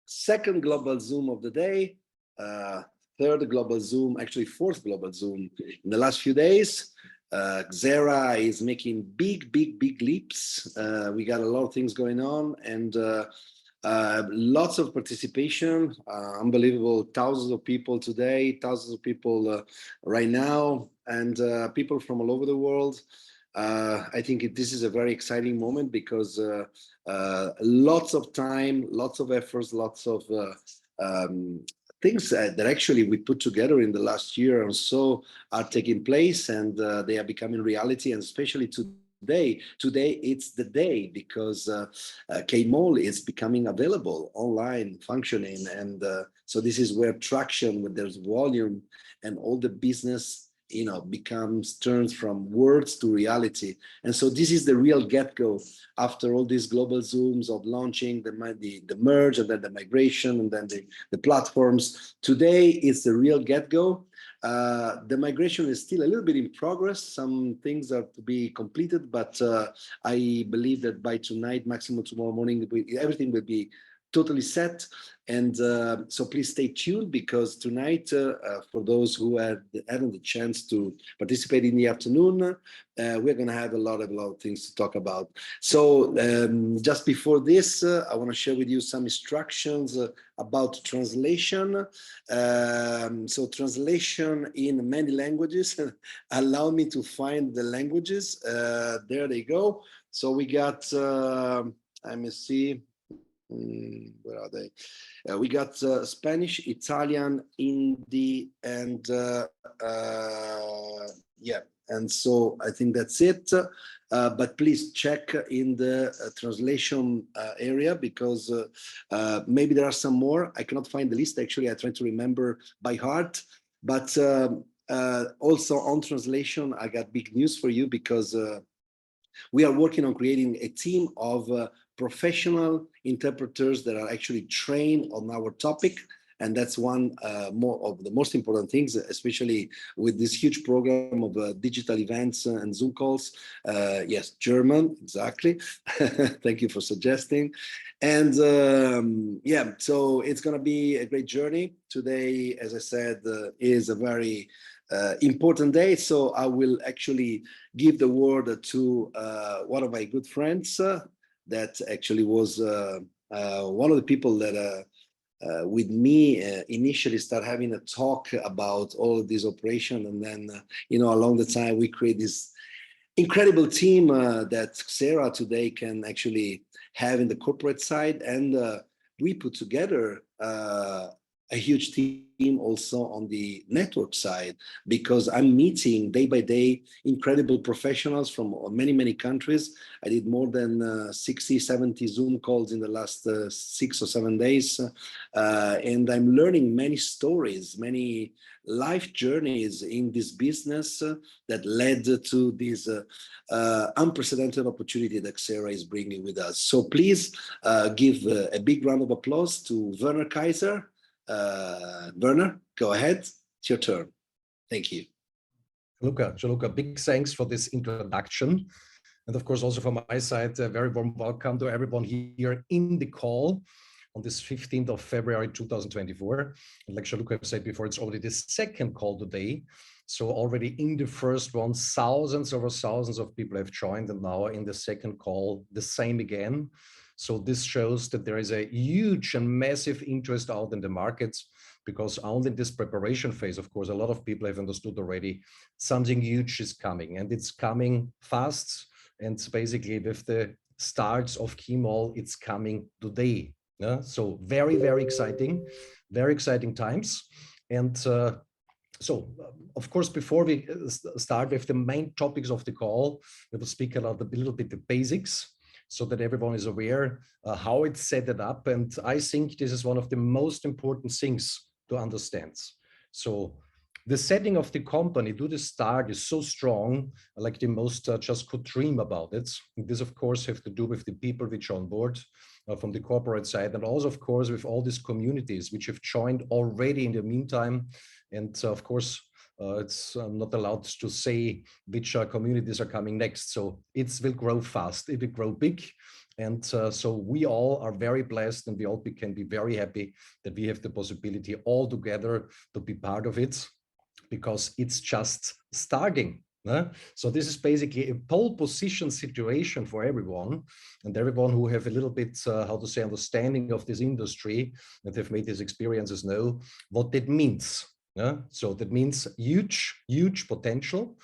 second global Zoom of the day, third global Zoom, actually fourth global Zoom in the last few days. Xera is making big leaps. We got a lot of things going on, and lots of participation, unbelievable, thousands of people today, thousands of people right now, and people from all over the world. I think this is a very exciting moment because lots of time, lots of efforts, lots of things that actually we put together in the last year or so are taking place, and they are becoming reality, and especially today it's the day because Kmall is becoming available online, functioning, and so this is where traction, when there's volume, and all the business turns from words to reality. And so this is the real get-go after all these global Zooms of launching the merge, and then the migration, and then the platforms. Today is the real get-go. The migration is still a little bit in progress. Some things are to be completed, but I believe that by tonight, maximum tomorrow morning, everything will be totally set. And so please stay tuned, because tonight, for those who haven't the chance to participate in the afternoon, we're going to have a lot of things to talk about. So just before this, I want to share with you some instructions about translation. So translation in many languages. Allow me to find the languages. There they go. So we got, let me see. Where are they? We got Spanish, Italian, Hindi, and yeah. And so I think that's it. But please check in the translation area, because maybe there are some more. I cannot find the list. Actually, I try to remember by heart. But also on translation, I got big news for you, because we are working on creating a team of professional interpreters that are actually trained on our topic. And that's one more of the most important things, especially with this huge program of digital events and Zoom calls. Yes, German, exactly. Thank you for suggesting. And yeah, so it's going to be a great journey. Today, as I said, is a very important day. So I will actually give the word to one of my good friends that actually was one of the people that with me initially start having a talk about all of this operation, and then along the time we create this incredible team that Xera today can actually have in the corporate side, and we put together a huge team also on the network side, because I'm meeting day by day incredible professionals from many countries. I did more than 60, 70 Zoom calls in the last 6 or 7 days. And I'm learning many stories, many life journeys in this business that led to this unprecedented opportunity that Xera is bringing with us. So please give a big round of applause to Werner Kaiser. Werner, go ahead. It's your turn. Thank you. Gianluca, big thanks for this introduction. And of course, also from my side, a very warm welcome to everyone here in the call on this 15th of February, 2024. And like Gianluca said before, it's already the second call today. So already in the first one, thousands over thousands of people have joined, and now in the second call, the same again. So this shows that there is a huge and massive interest out in the markets, because only in this preparation phase, of course, a lot of people have understood already something huge is coming, and it's coming fast. And basically with the starts of Kmall, it's coming today. Yeah? So very exciting times. And so, of course, before we start with the main topics of the call, we will speak a little bit the basics, so that everyone is aware how it's set it up. And I think this is one of the most important things to understand. So the setting of the company to the start is so strong, like the most just could dream about it. And this, of course, have to do with the people which are on board from the corporate side, and also, of course, with all these communities which have joined already in the meantime. And of course, it's not allowed to say which communities are coming next. So it will grow fast, it will grow big. And so we all are very blessed, and we all can be very happy that we have the possibility all together to be part of it, because it's just starting. So this is basically a pole position situation for everyone, and everyone who have a little bit, how to say, understanding of this industry and have made these experiences know what that means. So that means huge, huge potential.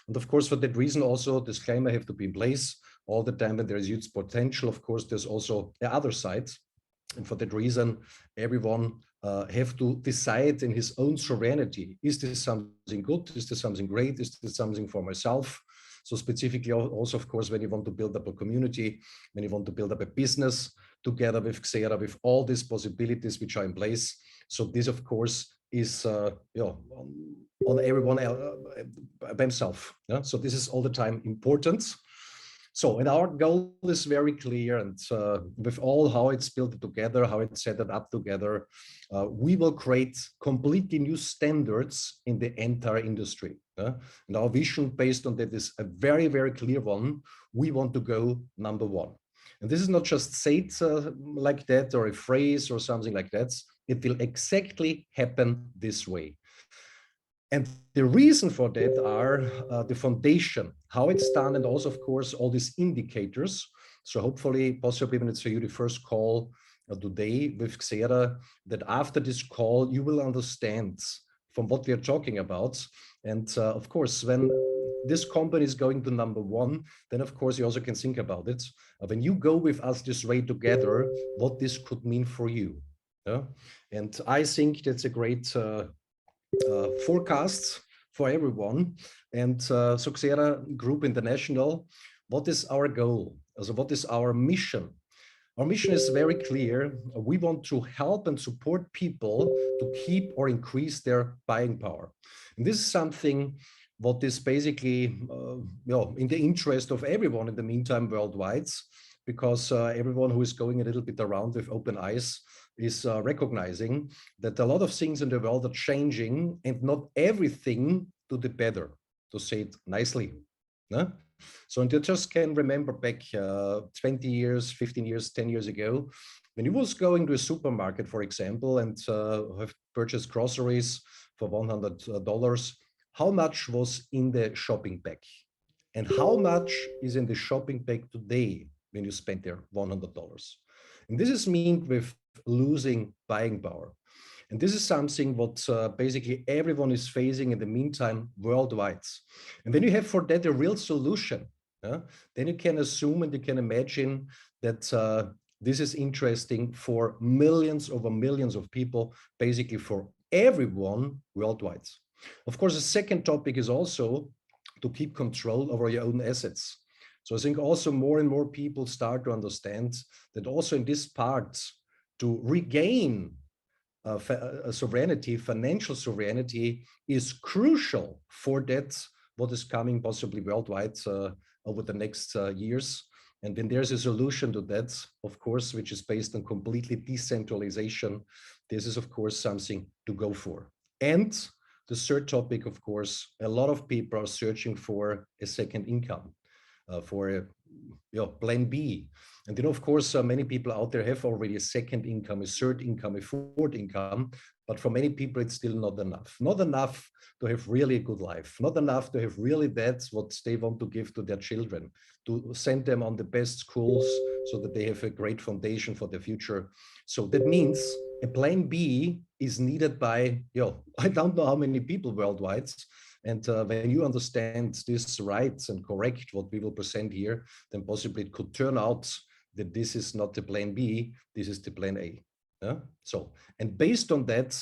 And of course, for that reason, also disclaimer have to be in place all the time. When there is huge potential, of course, there's also the other side. And for that reason, everyone have to decide in his own sovereignty. Is this something good? Is this something great? Is this something for myself? So specifically also, of course, when you want to build up a community, when you want to build up a business together with Xera, with all these possibilities which are in place. So this, of course, is on everyone by himself. So this is all the time important. So, and our goal is very clear, and with all how it's built together, how it's set it up together, we will create completely new standards in the entire industry. And our vision based on that is a very, very clear one. We want to go number one. And this is not just said like that, or a phrase or something like that. It will exactly happen this way. And the reason for that are the foundation, how it's done, and also, of course, all these indicators. So hopefully, possibly when it's for you the first call today with Xera, that after this call, you will understand from what we are talking about. And of course, when this company is going to number one, then of course you also can think about it. When you go with us this way together, what this could mean for you. And I think that's a great forecasts for everyone. And so Xera Group International, what is our goal? So what is our mission? Our mission is very clear. We want to help and support people to keep or increase their buying power. And this is something what is basically in the interest of everyone in the meantime worldwide, because everyone who is going a little bit around with open eyes is recognizing that a lot of things in the world are changing, and not everything to the better, to say it nicely. So, and you just can remember back 20 years, 15 years, 10 years ago, when you was going to a supermarket, for example, and have purchased groceries for $100, how much was in the shopping bag? And how much is in the shopping bag today when you spend there $100? And this is mean with losing buying power. And this is something what basically everyone is facing in the meantime worldwide. And when you have for that a real solution, then you can assume and you can imagine that this is interesting for millions over millions of people, basically for everyone worldwide. Of course, the second topic is also to keep control over your own assets. So I think also more and more people start to understand that also in this part, to regain sovereignty, financial sovereignty, is crucial for that what is coming possibly worldwide over the next years. And then there's a solution to that, of course, which is based on completely decentralization. This is, of course, something to go for. And the third topic, of course, a lot of people are searching for a second income, for a plan B. And of course, many people out there have already a second income, a third income, a fourth income, but for many people, it's still not enough. Not enough to have really a good life, not enough to have really that's what they want to give to their children, to send them on the best schools so that they have a great foundation for the future. So that means a plan B is needed by, I don't know how many people worldwide. And when you understand this right and correct, what we will present here, then possibly it could turn out that this is not the plan B, this is the plan A. So, and based on that,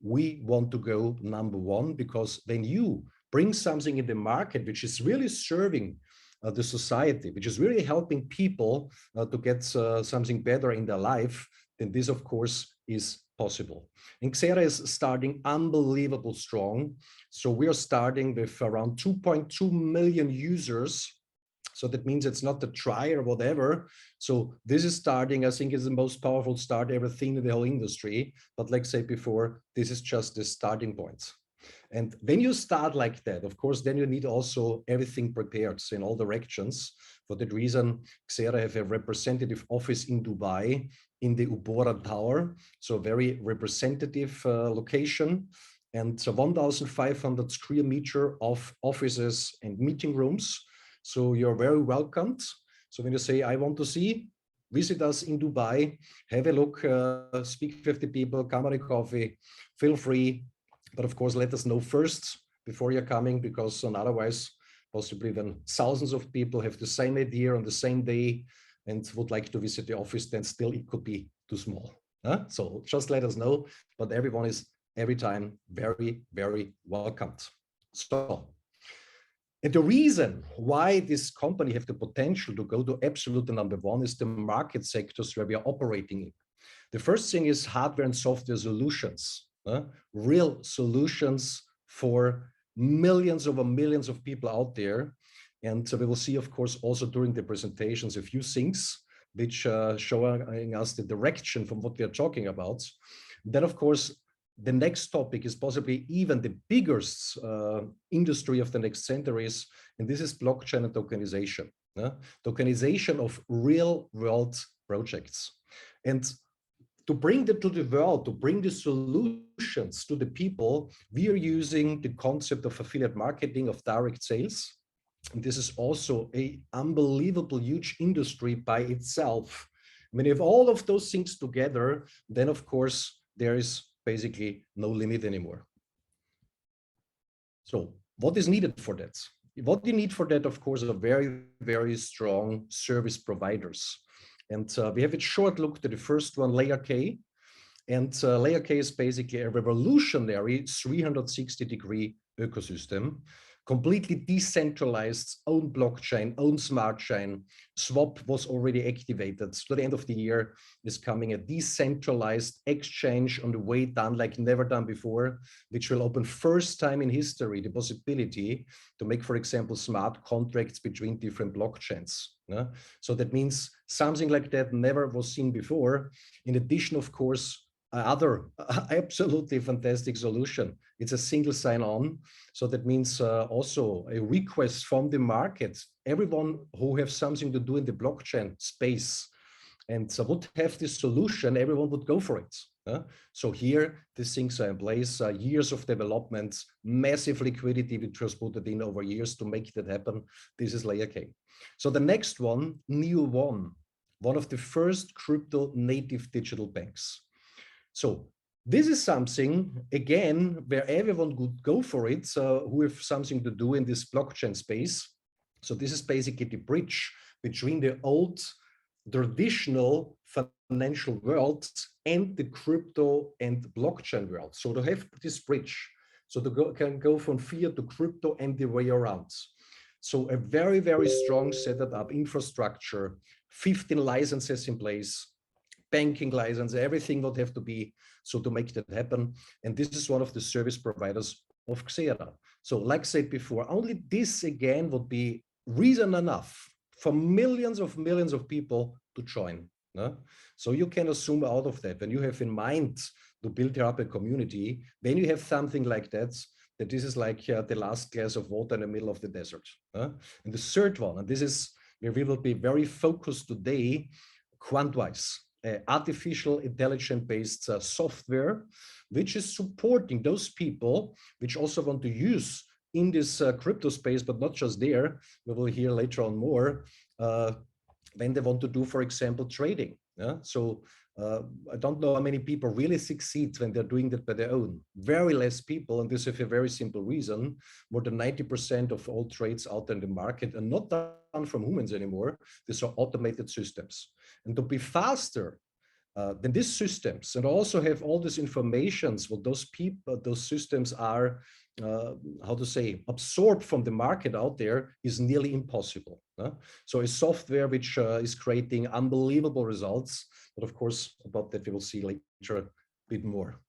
we want to go number one, because when you bring something in the market which is really serving the society, which is really helping people to get something better in their life, then this, of course, is possible. And Xera is starting unbelievable strong. So we are starting with around 2.2 million users. So that means it's not the try or whatever. So this is starting, I think, is the most powerful start ever seen in the whole industry. But like I said before, this is just the starting point. And when you start like that, of course, then you need also everything prepared in all directions. For that reason, Xera have a representative office in Dubai, in the Ubora Tower, so very representative location, and 1,500 square meter of offices and meeting rooms. So you're very welcomed. So when you say, I want to see, visit us in Dubai, have a look, speak with the people, come on a coffee, feel free. But of course, let us know first before you're coming, because otherwise, possibly then thousands of people have the same idea on the same day and would like to visit the office, then still it could be too small. So just let us know, but everyone is every time very, very welcomed. So, and the reason why this company have the potential to go to absolute number one is the market sectors where we are operating in. The first thing is hardware and software solutions, real solutions for millions over millions of people out there. And so we will see, of course, also during the presentations, a few things which showing us the direction from what we are talking about. Then, of course, the next topic is possibly even the biggest industry of the next centuries, and this is blockchain and tokenization. Tokenization of real world projects. And to bring that to the world, to bring the solutions to the people, we are using the concept of affiliate marketing, of direct sales. And this is also an unbelievable huge industry by itself. I mean, if all of those things together, then of course, there is basically no limit anymore. So what is needed for that? What you need for that, of course, are very, very strong service providers. And we have a short look to the first one, Layer K. And Layer K is basically a revolutionary 360-degree ecosystem, completely decentralized, own blockchain, own smart chain. Swap was already activated. To the end of the year is coming a decentralized exchange on the way done like never done before, which will open first time in history the possibility to make, for example, smart contracts between different blockchains. So that means something like that never was seen before. In addition, of course, other absolutely fantastic solution. It's a single sign-on. So that means also a request from the market, everyone who has something to do in the blockchain space and would have this solution, everyone would go for it. So here, these things are in place, years of development, massive liquidity, which was put in over years to make that happen. This is Layer K. So the next one, Neo1, one of the first crypto native digital banks. So this is something, again, where everyone could go for it, who have something to do in this blockchain space. So this is basically the bridge between the old traditional financial world and the crypto and blockchain world. So to have this bridge, so to can go from fiat to crypto and the way around. So a very, very strong setup infrastructure, 15 licenses in place, banking license, everything would have to be so to make that happen. And this is one of the service providers of Xera. So like I said before, only this again would be reason enough for millions of people to join. So you can assume out of that, when you have in mind to build up a community, when you have something like that, that this is like the last glass of water in the middle of the desert. And the third one, and this is where we will be very focused today, Quantwise. Artificial intelligence-based software, which is supporting those people which also want to use in this crypto space, but not just there. We will hear later on more when they want to do, for example, trading. So I don't know how many people really succeed when they're doing that by their own. Very less people, and this is a very simple reason. More than 90% of all trades out there in the market are not done from humans anymore. These are automated systems. And to be faster than these systems and also have all this informations, what those people, those systems are, how to say, absorbed from the market out there is nearly impossible. So a software which is creating unbelievable results, but of course about that we will see later a bit more.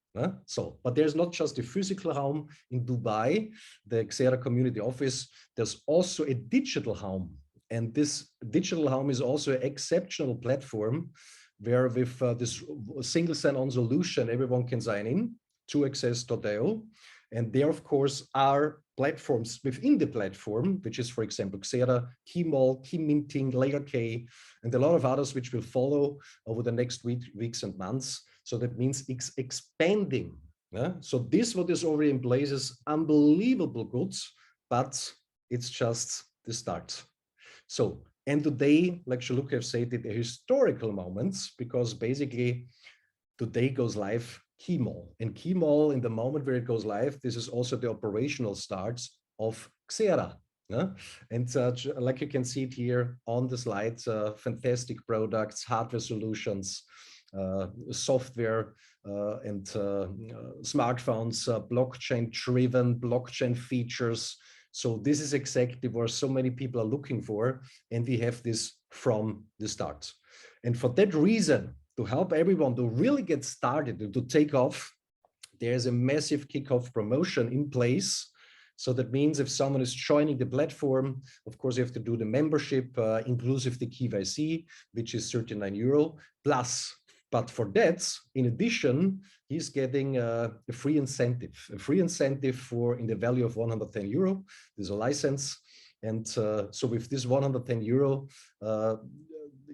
So, but there's not just a physical home in Dubai, the Xera community office, there's also a digital home. And this digital home is also an exceptional platform where with this single sign-on solution, everyone can sign in to access.io. And there, of course, are platforms within the platform, which is, for example, Xera, Kmall, Key Minting, Layer K, and a lot of others which will follow over the next weeks and months. So that means it's expanding. Yeah? So this, what is already in place, is unbelievable goods, but it's just the start. So, and today, like Jean-Luc have said, the historical moments, because basically today goes live Kmall. And Kmall, in the moment where it goes live, this is also the operational starts of Xera. Yeah? And like you can see it here on the slides, fantastic products, hardware solutions, software, and smartphones, blockchain-driven, blockchain features. So this is exactly where so many people are looking for, and we have this from the start. And for that reason, to help everyone to really get started and to take off, there's a massive kickoff promotion in place. So that means if someone is joining the platform, of course, you have to do the membership, inclusive the KYC, which is €39 plus. But for that, in addition, he's getting a free incentive for in the value of €110. There's a license. And so with this €110,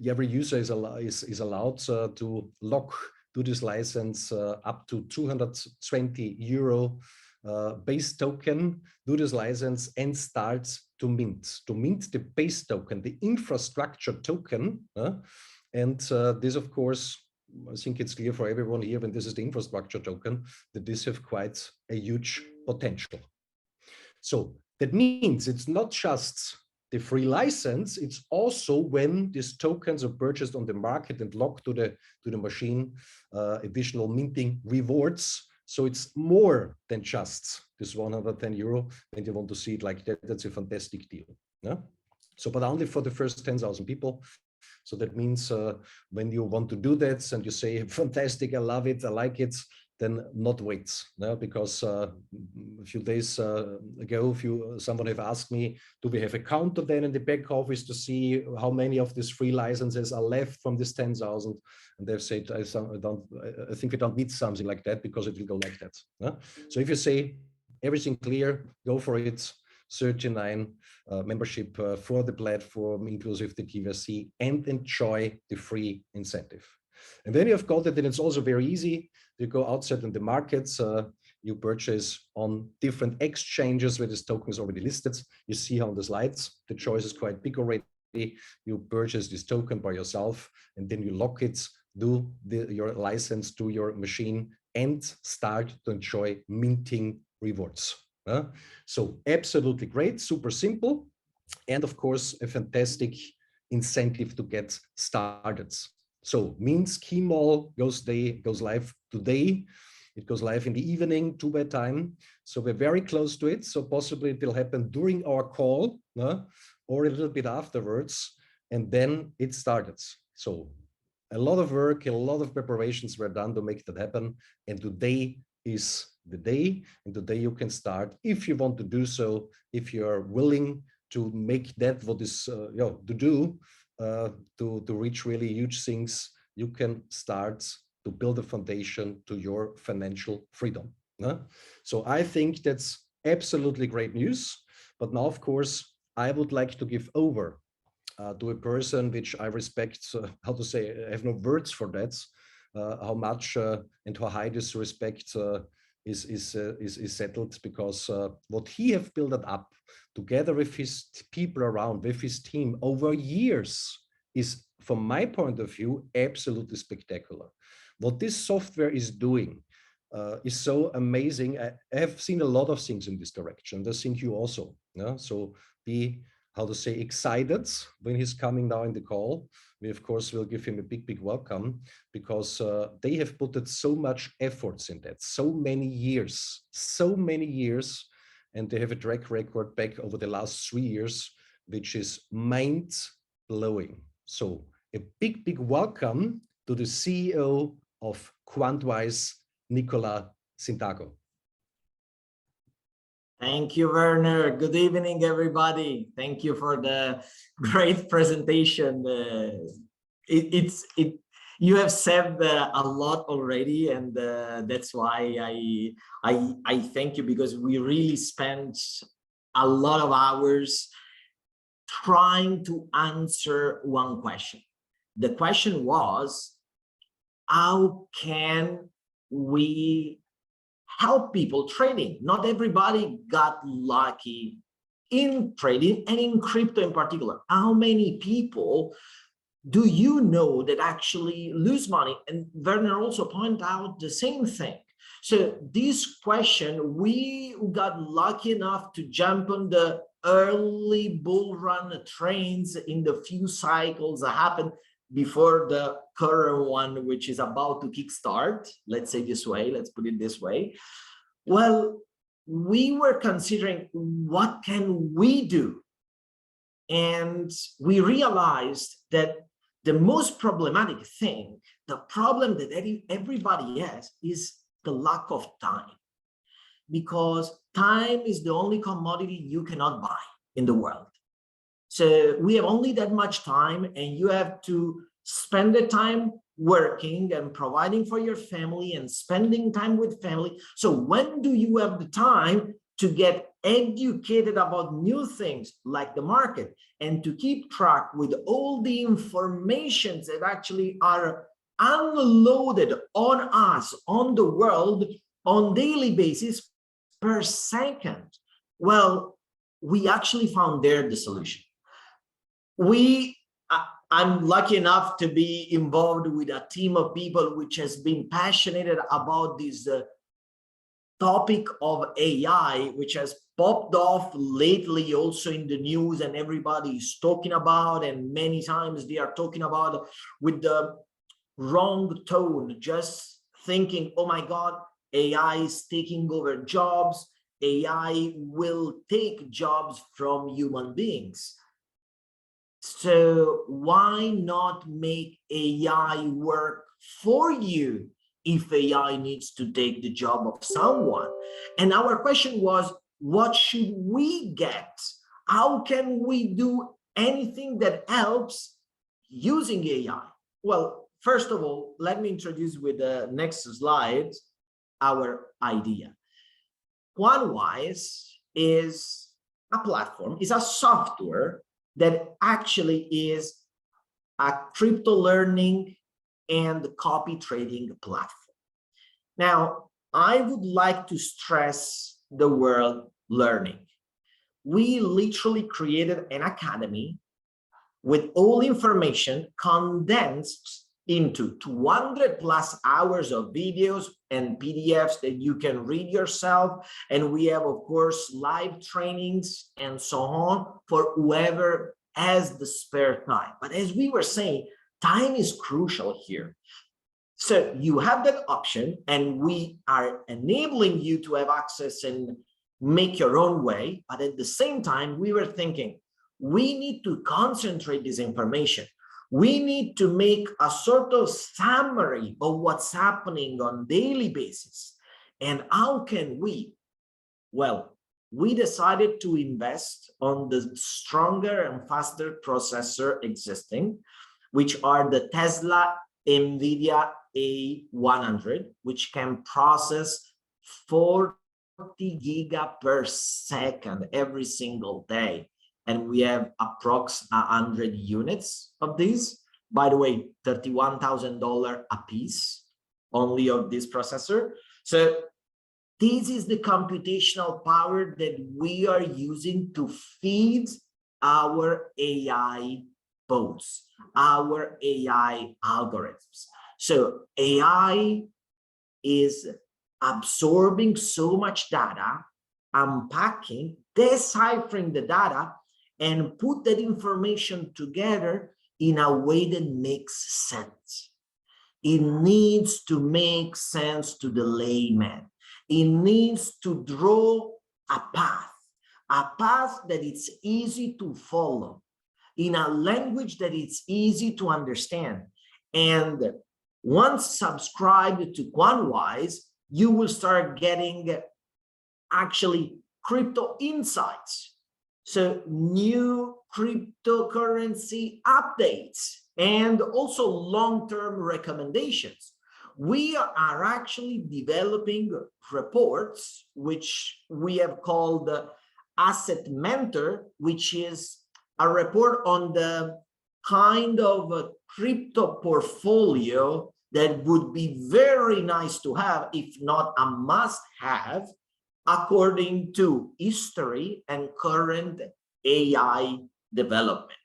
every user is allowed to lock to this license up to €220 base token, do this license and start to mint the base token, the infrastructure token. And this, of course, I think it's clear for everyone here when this is the infrastructure token, that this have quite a huge potential. So that means it's not just the free license, it's also when these tokens are purchased on the market and locked to the machine, additional minting rewards. So it's more than just this €110, and you want to see it like that, that's a fantastic deal. Yeah? So, but only for the first 10,000 people. So that means when you want to do that and you say, fantastic, I love it, I like it, then not wait. No? Because a few days ago, someone have asked me, do we have a counter then in the back office to see how many of these free licenses are left from this 10,000? And they've said, I think we don't need something like that because it will go like that. No? So if you say everything clear, go for it. 39 membership for the platform, inclusive the KYC, and enjoy the free incentive. And then you've got it, and it's also very easy. You go outside in the markets, you purchase on different exchanges where this token is already listed. You see on the slides, the choice is quite big already. You purchase this token by yourself, and then you lock it, do your license to your machine, and start to enjoy minting rewards. So absolutely great, super simple, and of course a fantastic incentive to get started. So means Kmall goes live today. It goes live in the evening, Dubai time. So we're very close to it. So possibly it will happen during our call or a little bit afterwards, and then it started. So a lot of work, a lot of preparations were done to make that happen, and today is the day, and today you can start if you want to do so, if you are willing to make that what is to do to reach really huge things. You can start to build a foundation to your financial freedom. So I think that's absolutely great news. But now, of course, I would like to give over to a person which I respect, how to say, I have no words for that, how much and how high this respect is settled, because what he have built up together with his people around, with his team over years is, from my point of view, absolutely spectacular. What this software is doing is so amazing. I have seen a lot of things in this direction. I think you also. So be, how to say, excited when he's coming now in the call. We, of course, will give him a big welcome, because they have put so much efforts in that, so many years, and they have a track record back over the last 3 years, which is mind-blowing. So a big welcome to the CEO of Quantwise, Nicola Sintago. Thank you, Werner. Good evening, everybody. Thank you for the great presentation. You have said a lot already, and that's why I thank you, because we really spent a lot of hours trying to answer one question. The question was, how can we help people trading? Not everybody got lucky in trading, and in crypto in particular. How many people do you know that actually lose money? And Werner also pointed out the same thing. So this question, we got lucky enough to jump on the early bull run trains in the few cycles that happened before the current one, which is about to kickstart. Let's say this way, let's put it this way. Well, we were considering, what can we do? And we realized that the most problematic thing, the problem that everybody has, is the lack of time. Because time is the only commodity you cannot buy in the world. So we have only that much time, and you have to spend the time working and providing for your family and spending time with family. So when do you have the time to get educated about new things like the market, and to keep track with all the informations that actually are unloaded on us, on the world, on daily basis per second? Well, we actually found there the solution. I'm lucky enough to be involved with a team of people which has been passionate about this topic of AI, which has popped off lately also in the news, and everybody is talking about, and many times they are talking about with the wrong tone, just thinking, oh my God, AI is taking over jobs. AI will take jobs from human beings. So why not make AI work for you if AI needs to take the job of someone? And our question was, what should we get? How can we do anything that helps using AI? Well, first of all, let me introduce with the next slide our idea. Quantwise is a platform, is a software that actually is a crypto learning and copy trading platform. Now, I would like to stress the word learning. We literally created an academy with all information condensed into 200 plus hours of videos and PDFs that you can read yourself. And we have, of course, live trainings and so on for whoever has the spare time. But as we were saying, time is crucial here. So you have that option, and we are enabling you to have access and make your own way. But at the same time, we were thinking, we need to concentrate this information. We need to make a sort of summary of what's happening on daily basis. And how can we? Well, we decided to invest on the stronger and faster processor existing, which are the Tesla NVIDIA A100, which can process 40 giga per second every single day. And we have approx 100 units of these. By the way, $31,000 a piece only of this processor. So this is the computational power that we are using to feed our AI bots, our AI algorithms. So AI is absorbing so much data, unpacking, deciphering the data, and put that information together in a way that makes sense. It needs to make sense to the layman. It needs to draw a path that it's easy to follow, in a language that it's easy to understand. And once subscribed to Quantwise, you will start getting actually crypto insights. So new cryptocurrency updates, and also long-term recommendations. We are actually developing reports, which we have called Asset Mentor, which is a report on the kind of a crypto portfolio that would be very nice to have, if not a must-have, according to history and current AI development.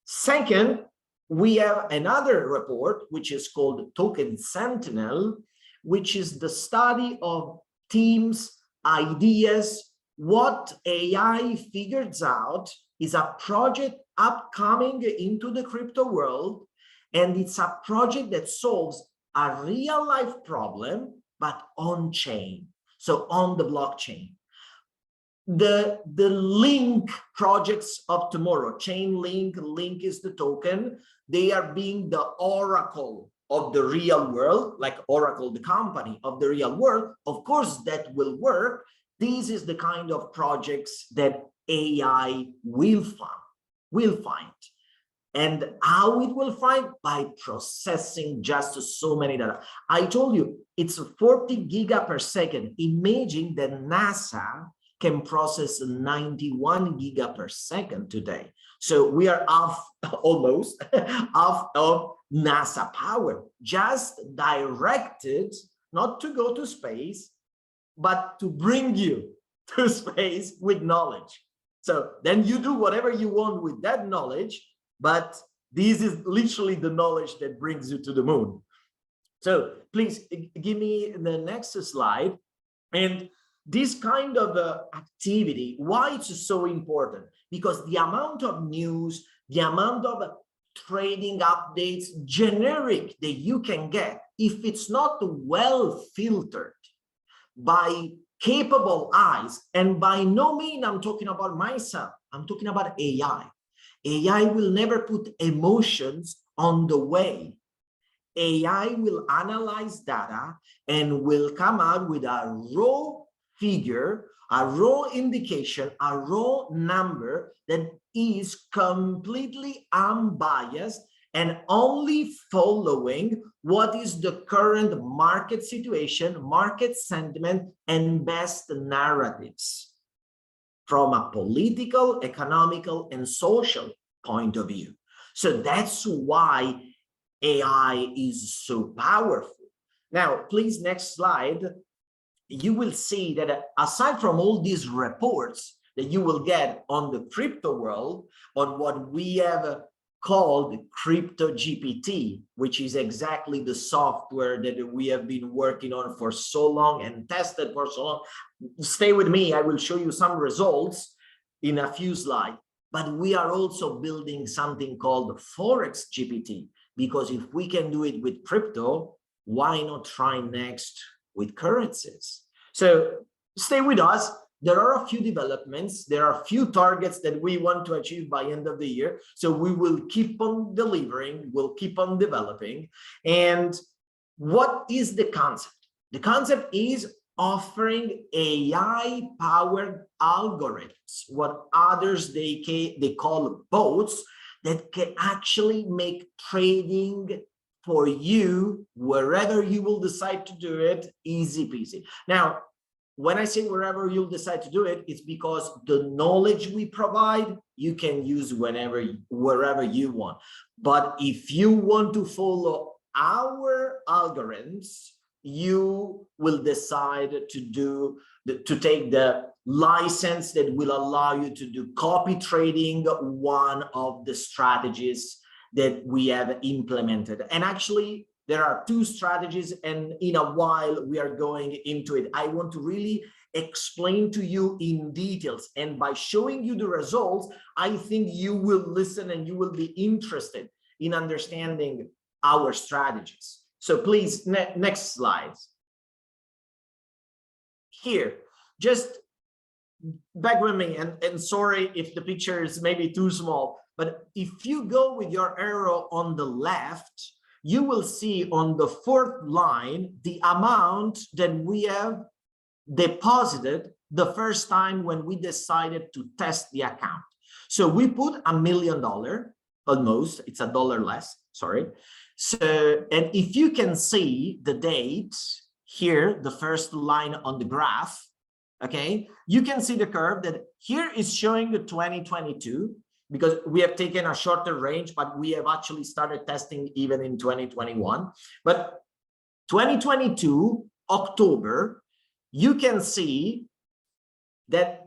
Second, we have another report, which is called Token Sentinel, which is the study of teams, ideas. What AI figures out is a project upcoming into the crypto world, and it's a project that solves a real life problem, but on chain, so on the blockchain. The link projects of tomorrow, Chainlink, Link is the token, they are being the oracle of the real world, like Oracle, the company of the real world. Of course, that will work. This is the kind of projects that AI will find. And how it will find? By processing just so many data. I told you, it's 40 giga per second. Imagine that NASA can process 91 giga per second today. So we are off, almost off of NASA power, just directed not to go to space, but to bring you to space with knowledge. So then you do whatever you want with that knowledge, but this is literally the knowledge that brings you to the moon. So please give me the next slide. And this kind of activity, why it's so important? Because the amount of news, the amount of trading updates, generic, that you can get, if it's not well filtered by capable eyes, and by no means I'm talking about myself, I'm talking about AI. AI will never put emotions on the way. AI will analyze data and will come out with a raw figure, a raw indication, a raw number that is completely unbiased and only following what is the current market situation, market sentiment, and best narratives from a political, economical, and social point of view. So that's why AI is so powerful. Now, please, next slide. You will see that aside from all these reports that you will get on the crypto world, on what we have called Crypto GPT, which is exactly the software that we have been working on for so long and tested for so long. Stay with me, I will show you some results in a few slides. But we are also building something called Forex GPT, because if we can do it with crypto, why not try next with currencies? So stay with us. There are a few developments. There are a few targets that we want to achieve by end of the year. So we will keep on delivering, we'll keep on developing. And what is the concept? The concept is offering AI-powered algorithms, what others they call bots, that can actually make trading for you, wherever you will decide to do it, easy peasy. Now, when I say wherever you'll decide to do it, it's because the knowledge we provide, you can use wherever you want. But if you want to follow our algorithms, you will decide to take the license that will allow you to do copy trading, one of the strategies that we have implemented. And actually, there are two strategies, and in a while we are going into it. I want to really explain to you in details, and by showing you the results, I think you will listen and you will be interested in understanding our strategies. So please, next slides. Here, just back with me, and sorry if the picture is maybe too small, but if you go with your arrow on the left, you will see on the fourth line the amount that we have deposited the first time when we decided to test the account. So we put $1 million, almost, it's $1 less, sorry. So, and if you can see the date here, the first line on the graph, okay, you can see the curve that here is showing the 2022, because we have taken a shorter range, but we have actually started testing even in 2021. But 2022, October, you can see that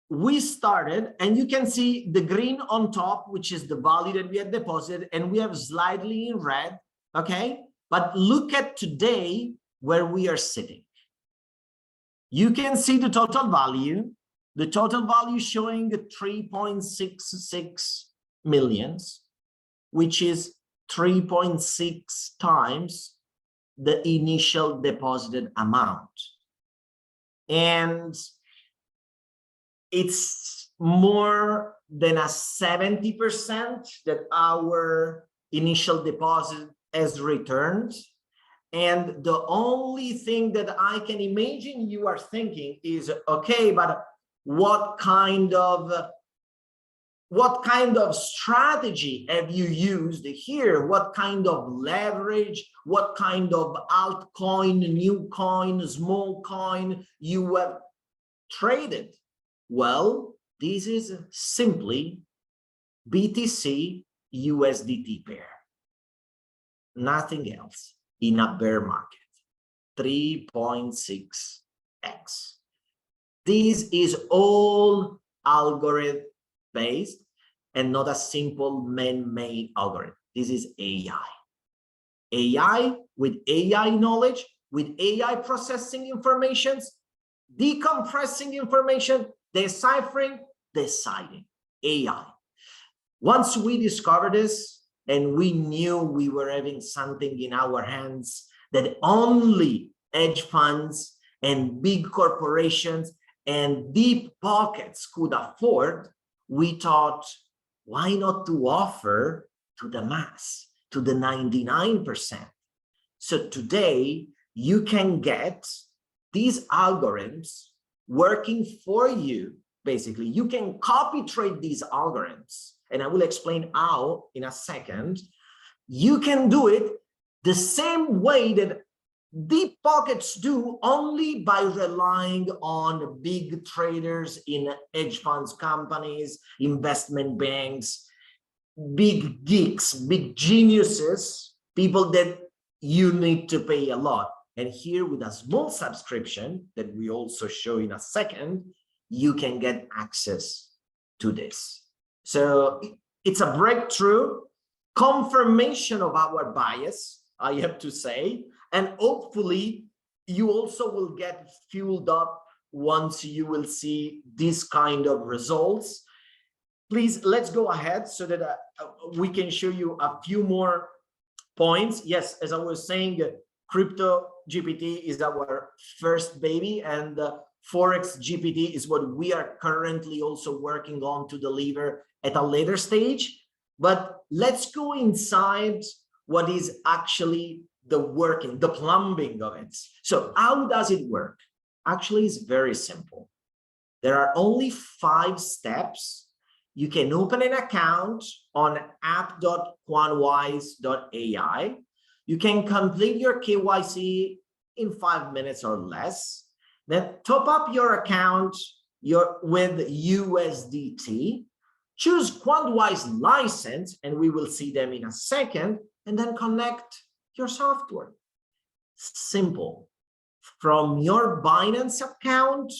we started, and you can see the green on top, which is the value that we had deposited, and we have slightly in red, okay? But look at today where we are sitting. You can see the total value showing 3.66 millions, which is 3.6 times the initial deposited amount. And it's more than a 70% that our initial deposit has returned. And the only thing that I can imagine you are thinking is, okay, but what kind of strategy have you used here? What kind of leverage, what kind of altcoin, new coin, small coin you have traded? Well, this is simply BTC USDT pair, nothing else in a bear market, 3.6x. This is all algorithm based and not a simple man-made algorithm. This is AI. AI with AI knowledge, with AI processing informations, decompressing information, deciphering, deciding. AI. Once we discovered this, and we knew we were having something in our hands that only hedge funds and big corporations and deep pockets could afford, we thought, why not to offer to the mass, to the 99%? So today, you can get these algorithms working for you. Basically, you can copy trade these algorithms, and I will explain how in a second. You can do it the same way that deep pockets do, only by relying on big traders in hedge funds companies, investment banks, big geeks, big geniuses, people that you need to pay a lot. And here with a small subscription that we also show in a second, you can get access to this. So it's a breakthrough, confirmation of our bias, I have to say, and hopefully you also will get fueled up once you will see this kind of results. Please, let's go ahead so that we can show you a few more points. Yes, as I was saying, Crypto GPT is our first baby, and Forex GPT is what we are currently also working on to deliver at a later stage. But let's go inside what is actually the working, the plumbing of it. So how does it work? Actually, it's very simple. There are only 5 steps. You can open an account on app.quantwise.ai. You can complete your KYC in 5 minutes or less. Then top up your account with USDT. Choose QuantWise license, and we will see them in a second, and then connect your software. Simple. From your Binance account,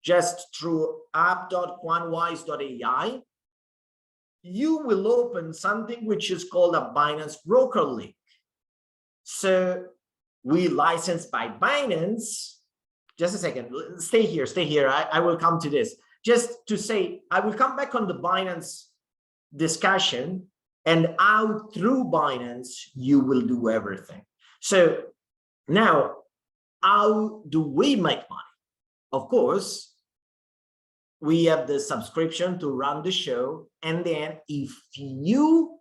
just through app.quantwise.ai, you will open something which is called a Binance broker link. So we license by Binance. Just a second, stay here. I will come to this. Just to say, I will come back on the Binance discussion and how through Binance you will do everything. So now, how do we make money? Of course, we have the subscription to run the show, and then if you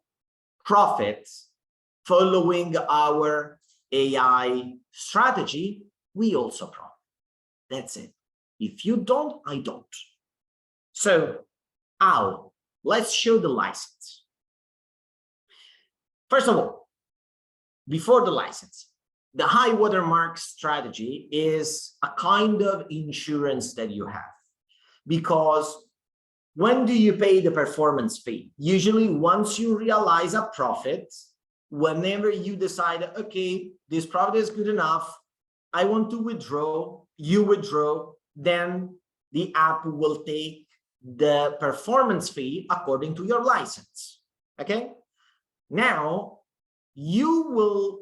profit following our AI strategy, we also profit. That's it. If you don't, I don't. So how? Let's show the license. First of all, before the license, the high watermark strategy is a kind of insurance that you have, because when do you pay the performance fee? Usually once you realize a profit, whenever you decide, okay, this profit is good enough, I want to withdraw, you withdraw, then the app will take the performance fee according to your license, okay? Now, you will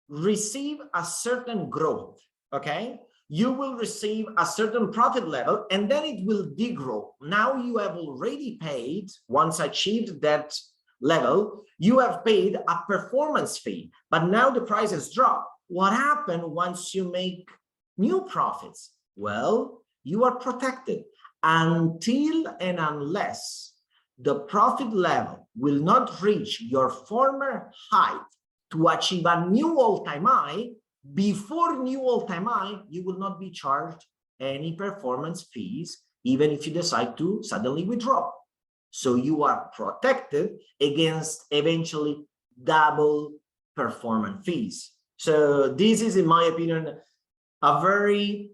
receive a certain growth, okay? You will receive a certain profit level, and then it will degrow. Now you have already paid, once achieved that level, you have paid a performance fee, but now the price has dropped. What happened once you make new profits? Well, you are protected until and unless the profit level will not reach your former height to achieve a new all-time high. Before new all-time high, you will not be charged any performance fees, even if you decide to suddenly withdraw. So you are protected against eventually double performance fees. So this is, in my opinion, a very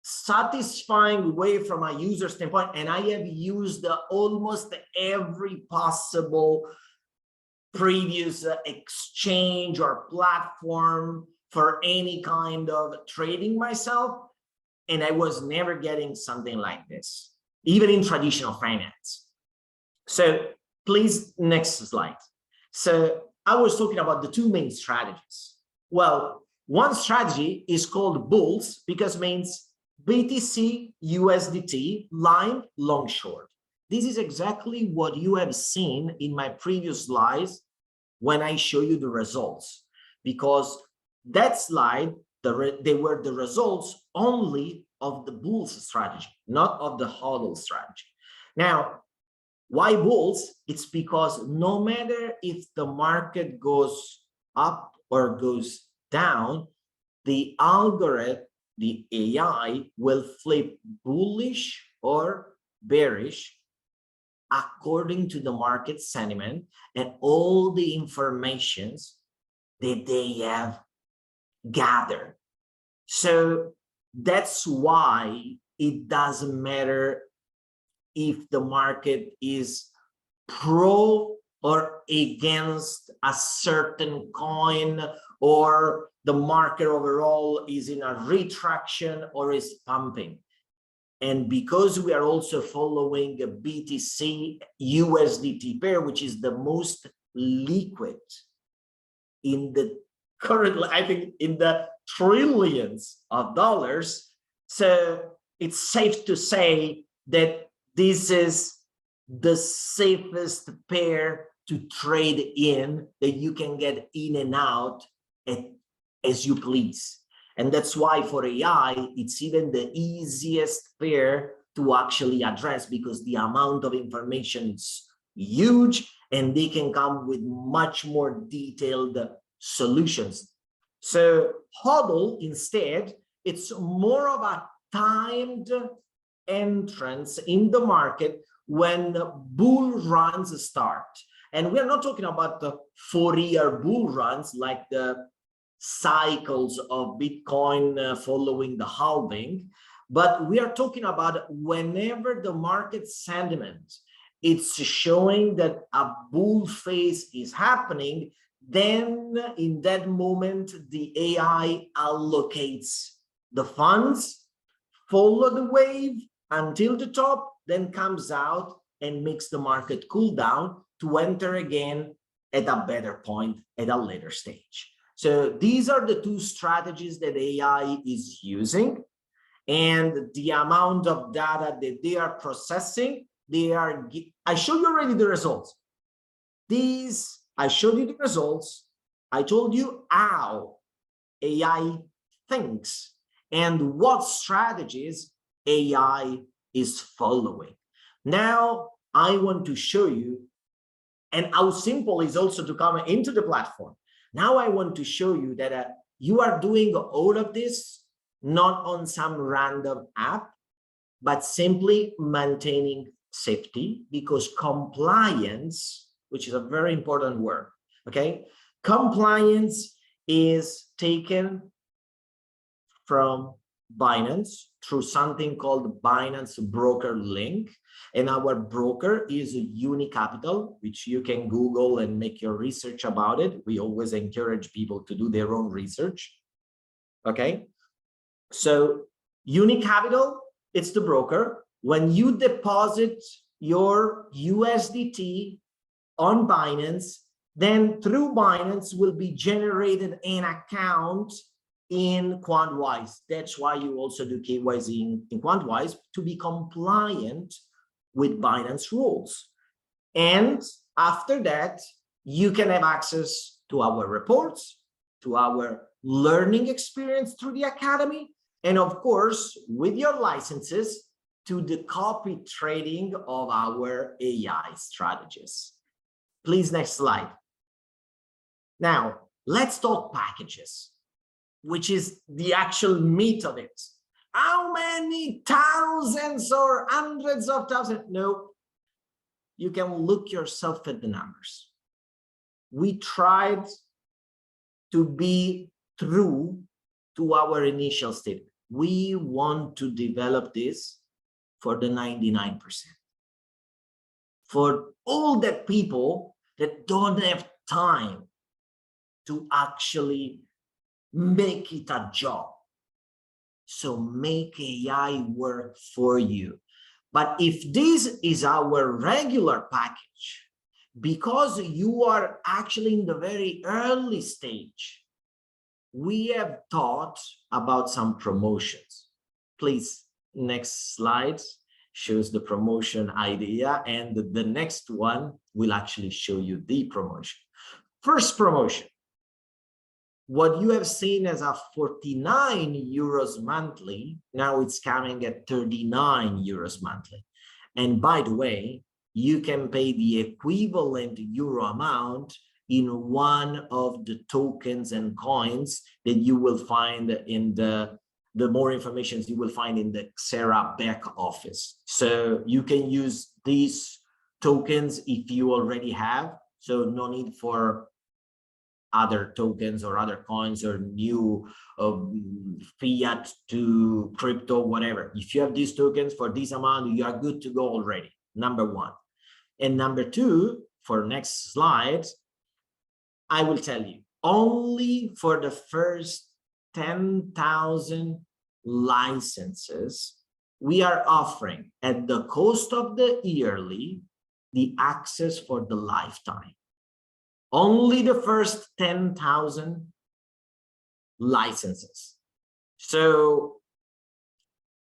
satisfying way from a user standpoint. And I have used almost every possible previous exchange or platform for any kind of trading myself, and I was never getting something like this, even in traditional finance. So please, next slide. So I was talking about the two main strategies. Well, one strategy is called bulls because it means BTC USDT line long short. This is exactly what you have seen in my previous slides when I show you the results, because that slide, they were the results only of the bulls strategy, not of the hodl strategy. Now, why bulls? It's because no matter if the market goes up or goes down, the algorithm, the AI, will flip bullish or bearish according to the market sentiment and all the informations that they have gathered. So that's why it doesn't matter if the market is pro or against a certain coin, or the market overall is in a retraction or is pumping. And because we are also following a BTC USDT pair, which is the most liquid in the currently, I think, in the trillions of dollars. So it's safe to say that this is the safest pair to trade in, that you can get in and out as you please. And that's why for AI, it's even the easiest pair to actually address, because the amount of information is huge and they can come with much more detailed solutions. So HODL, instead, it's more of a timed entrance in the market when the bull runs start. And we're not talking about the 4-year bull runs like the cycles of Bitcoin following the halving, but we are talking about whenever the market sentiment, it's showing that a bull phase is happening, then in that moment, the AI allocates the funds, follow the wave until the top, then comes out and makes the market cool down to enter again at a better point at a later stage. So these are the two strategies that AI is using, and the amount of data that they are processing, I showed you already the results. I showed you the results. I told you how AI thinks and what strategies AI is following. Now I want to show you, and how simple is also to come into the platform. Now I want to show you that you are doing all of this not on some random app, but simply maintaining safety, because compliance, which is a very important word, okay? Compliance is taken from Binance through something called Binance Broker Link. And our broker is Unicapital, which you can Google and make your research about it. We always encourage people to do their own research. Okay. So Unicapital, it's the broker. When you deposit your USDT on Binance, then through Binance will be generated an account in Quantwise. That's why you also do KYC in Quantwise, to be compliant with Binance rules. And after that, you can have access to our reports, to our learning experience through the Academy, and of course, with your licenses, to the copy trading of our AI strategies. Please, next slide. Now, let's talk packages, which is the actual meat of it. How many thousands or hundreds of thousands? No, you can look yourself at the numbers. We tried to be true to our initial statement. We want to develop this for the 99%. For all the people that don't have time to actually make it a job. So make AI work for you. But if this is our regular package, because you are actually in the very early stage, we have thought about some promotions. Please, next slide shows the promotion idea, and the next one will actually show you the promotion. First promotion. What you have seen as a 49 euros monthly, now it's coming at 39 euros monthly. And by the way, you can pay the equivalent euro amount in one of the tokens and coins that you will find in the more information you will find in the Xera back office. So you can use these tokens if you already have, so no need for other tokens or other coins or new fiat to crypto, whatever. If you have these tokens for this amount, you are good to go already, number one. And number two, for next slide, I will tell you, only for the first 10,000 licenses, we are offering at the cost of the yearly, the access for the lifetime. Only the first 10,000 licenses. So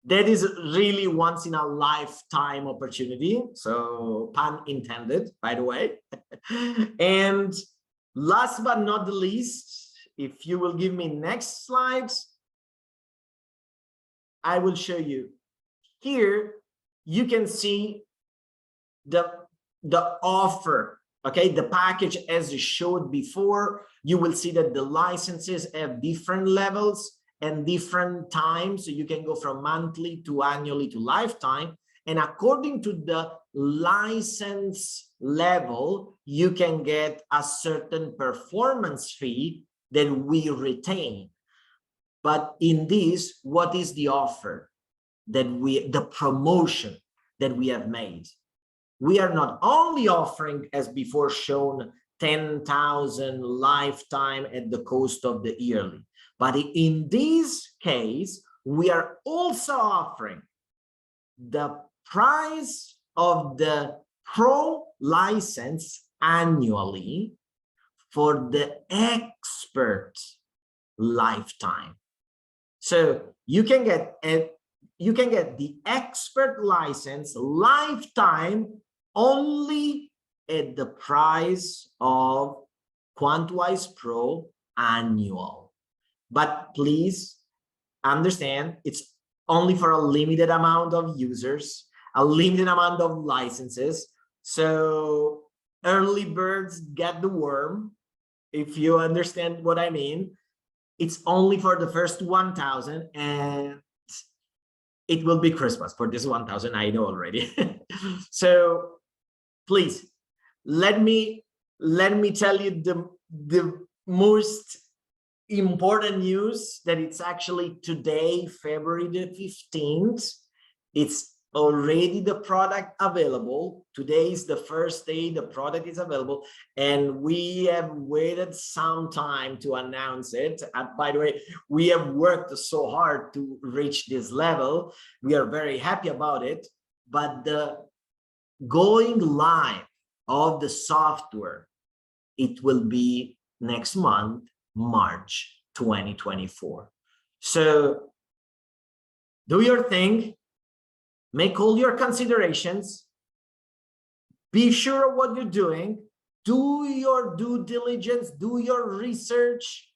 that is really once in a lifetime opportunity. So pun intended, by the way. And last but not the least, if you will give me next slides, I will show you. Here, you can see the offer. Okay, the package as you showed before, you will see that the licenses have different levels and different times. So you can go from monthly to annually to lifetime. And according to the license level, you can get a certain performance fee that we retain. But in this, what is the offer that the promotion that we have made? We are not only offering, as before shown, 10,000 lifetime at the cost of the yearly, but in this case, we are also offering the price of the pro license annually for the expert lifetime. So you can get the expert license lifetime only at the price of Quantwise Pro annual. But please understand, it's only for a limited amount of users, a limited amount of licenses. So early birds get the worm, if you understand what I mean. It's only for the first 1,000, and it will be Christmas for this 1,000, I know already. So please, let me tell you most important news that it's actually today, February the 15th. It's already the product available. Today is the first day the product is available, and we have waited some time to announce it. By the way, we have worked so hard to reach this level. We are very happy about it, but the going live of the software, it will be next month, March 2024. So do your thing, make all your considerations, be sure of what you're doing, do your due diligence, do your research,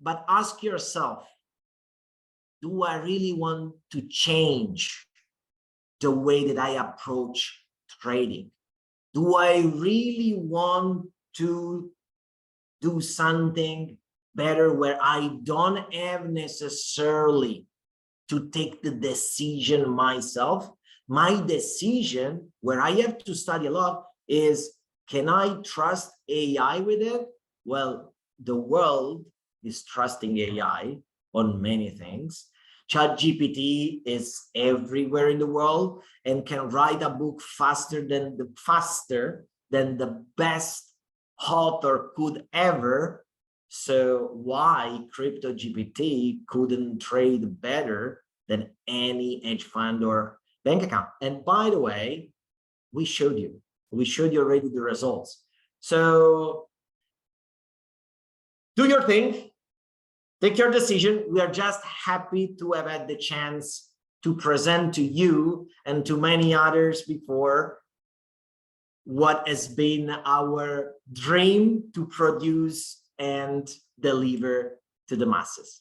but ask yourself, do I really want to change the way that I approach trading? Do I really want to do something better where I don't have necessarily to take the decision myself? My decision, where I have to study a lot, is, can I trust AI with it? Well, the world is trusting AI on many things. ChatGPT is everywhere in the world and can write a book faster than the best author could ever. So why CryptoGPT couldn't trade better than any hedge fund or bank account? And by the way, we showed you already the results. So do your thing, take your decision. We are just happy to have had the chance to present to you and to many others before what has been our dream to produce and deliver to the masses.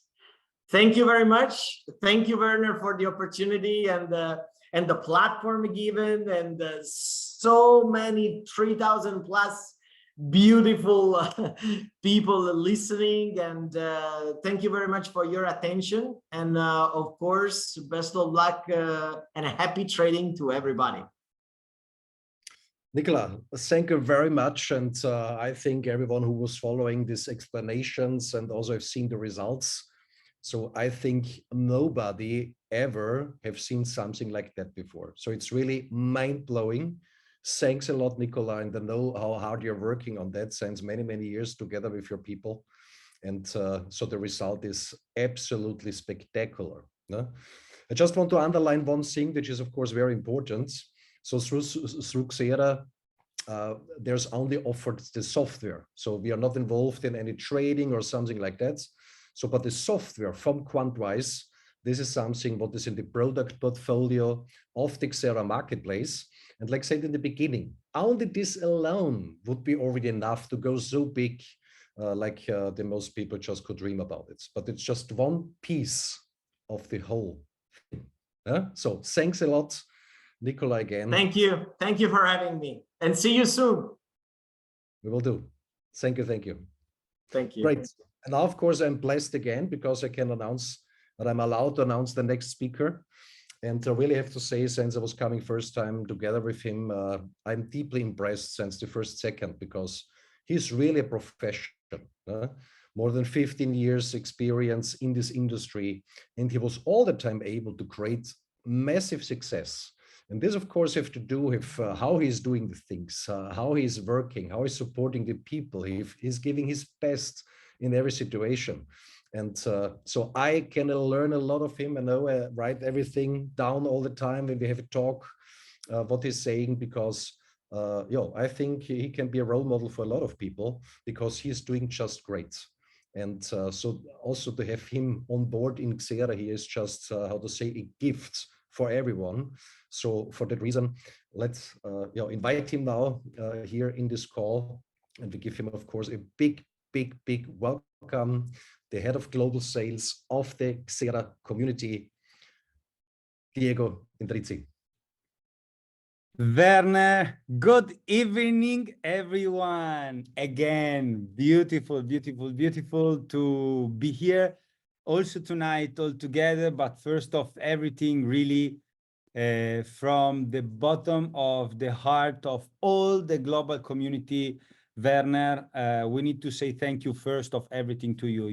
Thank you very much. Thank you, Werner, for the opportunity and the platform given, and so many 3,000 plus beautiful people listening. And thank you very much for your attention. And of course, best of luck and happy trading to everybody. Nicola, thank you very much. And I think everyone who was following these explanations and also have seen the results. So I think nobody ever have seen something like that before. So it's really mind-blowing. Thanks a lot, Nicola, and I know how hard you're working on that since many, many years together with your people. And so the result is absolutely spectacular. No? I just want to underline one thing, which is, of course, very important. So through Xera, there's only offered the software. So we are not involved in any trading or something like that. So, but the software from Quantwise, this is something what is in the product portfolio of the Xera marketplace. And like I said in the beginning, only this alone would be already enough to go so big, like the most people just could dream about it. But it's just one piece of the whole thing. So thanks a lot, Nicola, again. Thank you. Thank you for having me. And see you soon. We will do. Thank you. Thank you. Thank you. Great. And now, of course, I'm blessed again because I can announce that I'm allowed to announce the next speaker. And I really have to say, since I was coming first time together with him, I'm deeply impressed since the first second, because he's really a professional. More than 15 years experience in this industry. And he was all the time able to create massive success. And this, of course, have to do with how he's doing the things, how he's working, how he's supporting the people. He's giving his best in every situation. And so I can learn a lot of him. I know I write everything down all the time when we have a talk, what he's saying, because I think he can be a role model for a lot of people because he's doing just great. And so also to have him on board in Xera, he is just, how to say, a gift for everyone. So for that reason, let's invite him now here in this call, and we give him, of course, a big welcome, the head of global sales of the Xera community, Diego Indrizzi. Werner, good evening, everyone. Again, beautiful to be here also tonight all together. But first of everything, really from the bottom of the heart of all the global community, Werner, we need to say thank you first of everything to you.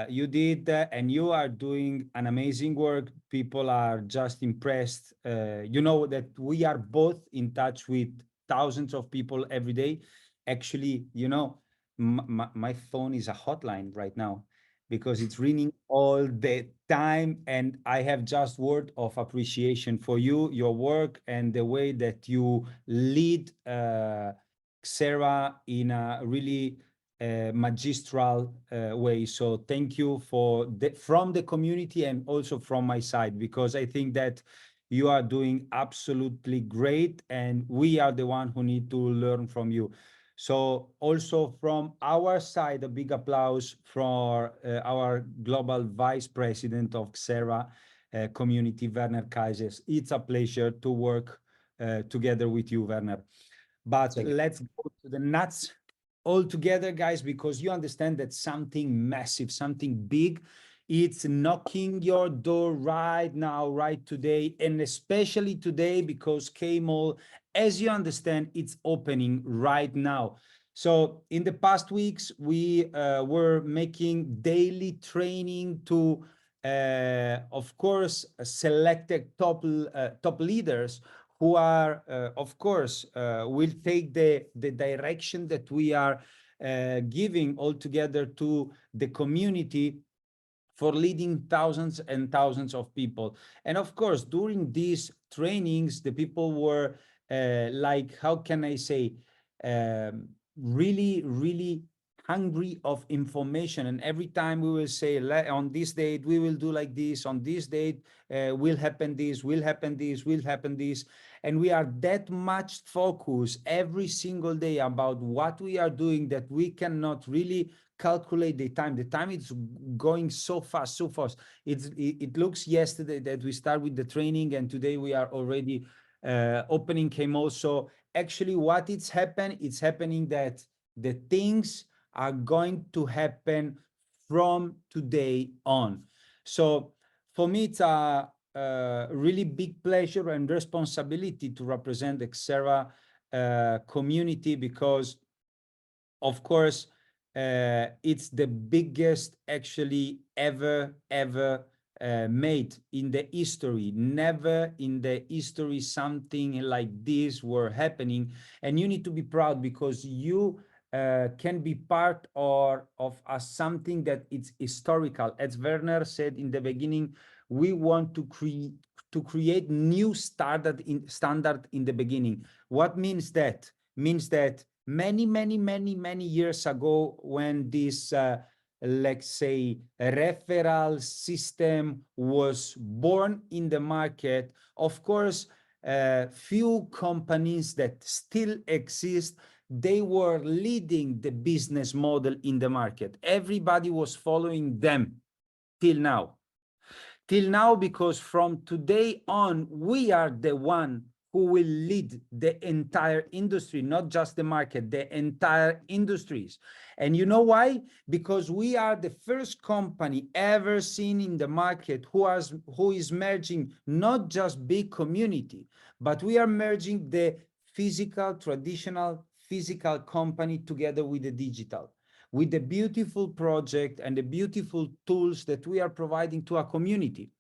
You did and you are doing an amazing work. People are just impressed. You know that we are both in touch with thousands of people every day. Actually, you know, my phone is a hotline right now because it's ringing all the time, and I have just word of appreciation for you, your work, and the way that you lead Xera in a really magistral way. So thank you from the community and also from my side, because I think that you are doing absolutely great and we are the one who need to learn from you. So also from our side, a big applause for our global vice president of Xera community, Werner Kaisers. It's a pleasure to work together with you, Werner. But let's go to the nuts all together, guys, because you understand that something massive, something big, it's knocking your door right now, right today, and especially today because Kmall, as you understand, it's opening right now. So in the past weeks, we were making daily training to, of course, selected top leaders who are, of course, will take the direction that we are giving all together to the community for leading thousands and thousands of people. And of course, during these trainings, the people were like, how can I say, really, really hungry of information. And every time we will say, on this date, we will do like this, on this date, will happen this, will happen this, will happen this. And we are that much focused every single day about what we are doing that we cannot really calculate the time. The time is going so fast, so fast. It looks yesterday that we start with the training and today we are already opening Kmall. So actually what it's happening that the things are going to happen from today on. So for me, it's a really big pleasure and responsibility to represent the Xera community because, of course, it's the biggest actually ever made in the history. Never in the history something like this were happening, and you need to be proud because you can be part of something that it's historical. As Werner said in the beginning, we want to create new standard in the beginning. What means that? Means that many years ago, when this let's say referral system was born in the market, of course, few companies that still exist, they were leading the business model in the market. Everybody was following them till now, because from today on, we are the one who will lead the entire industry, not just the market, the entire industries. And you know why? Because we are the first company ever seen in the market who is merging not just big community, but we are merging the traditional physical company together with the digital, with the beautiful project and the beautiful tools that we are providing to our community.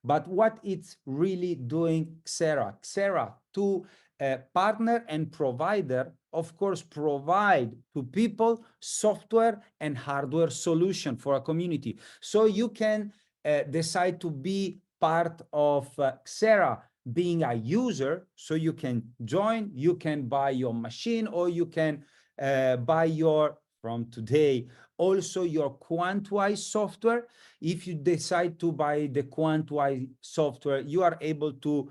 But what it's really doing, Xera to partner and provider, of course, provide to people software and hardware solution for a community. So you can decide to be part of Xera, being a user, so you can join, you can buy your machine, or you can buy your, from today, also your Quantwise software. If you decide to buy the Quantwise software, you are able to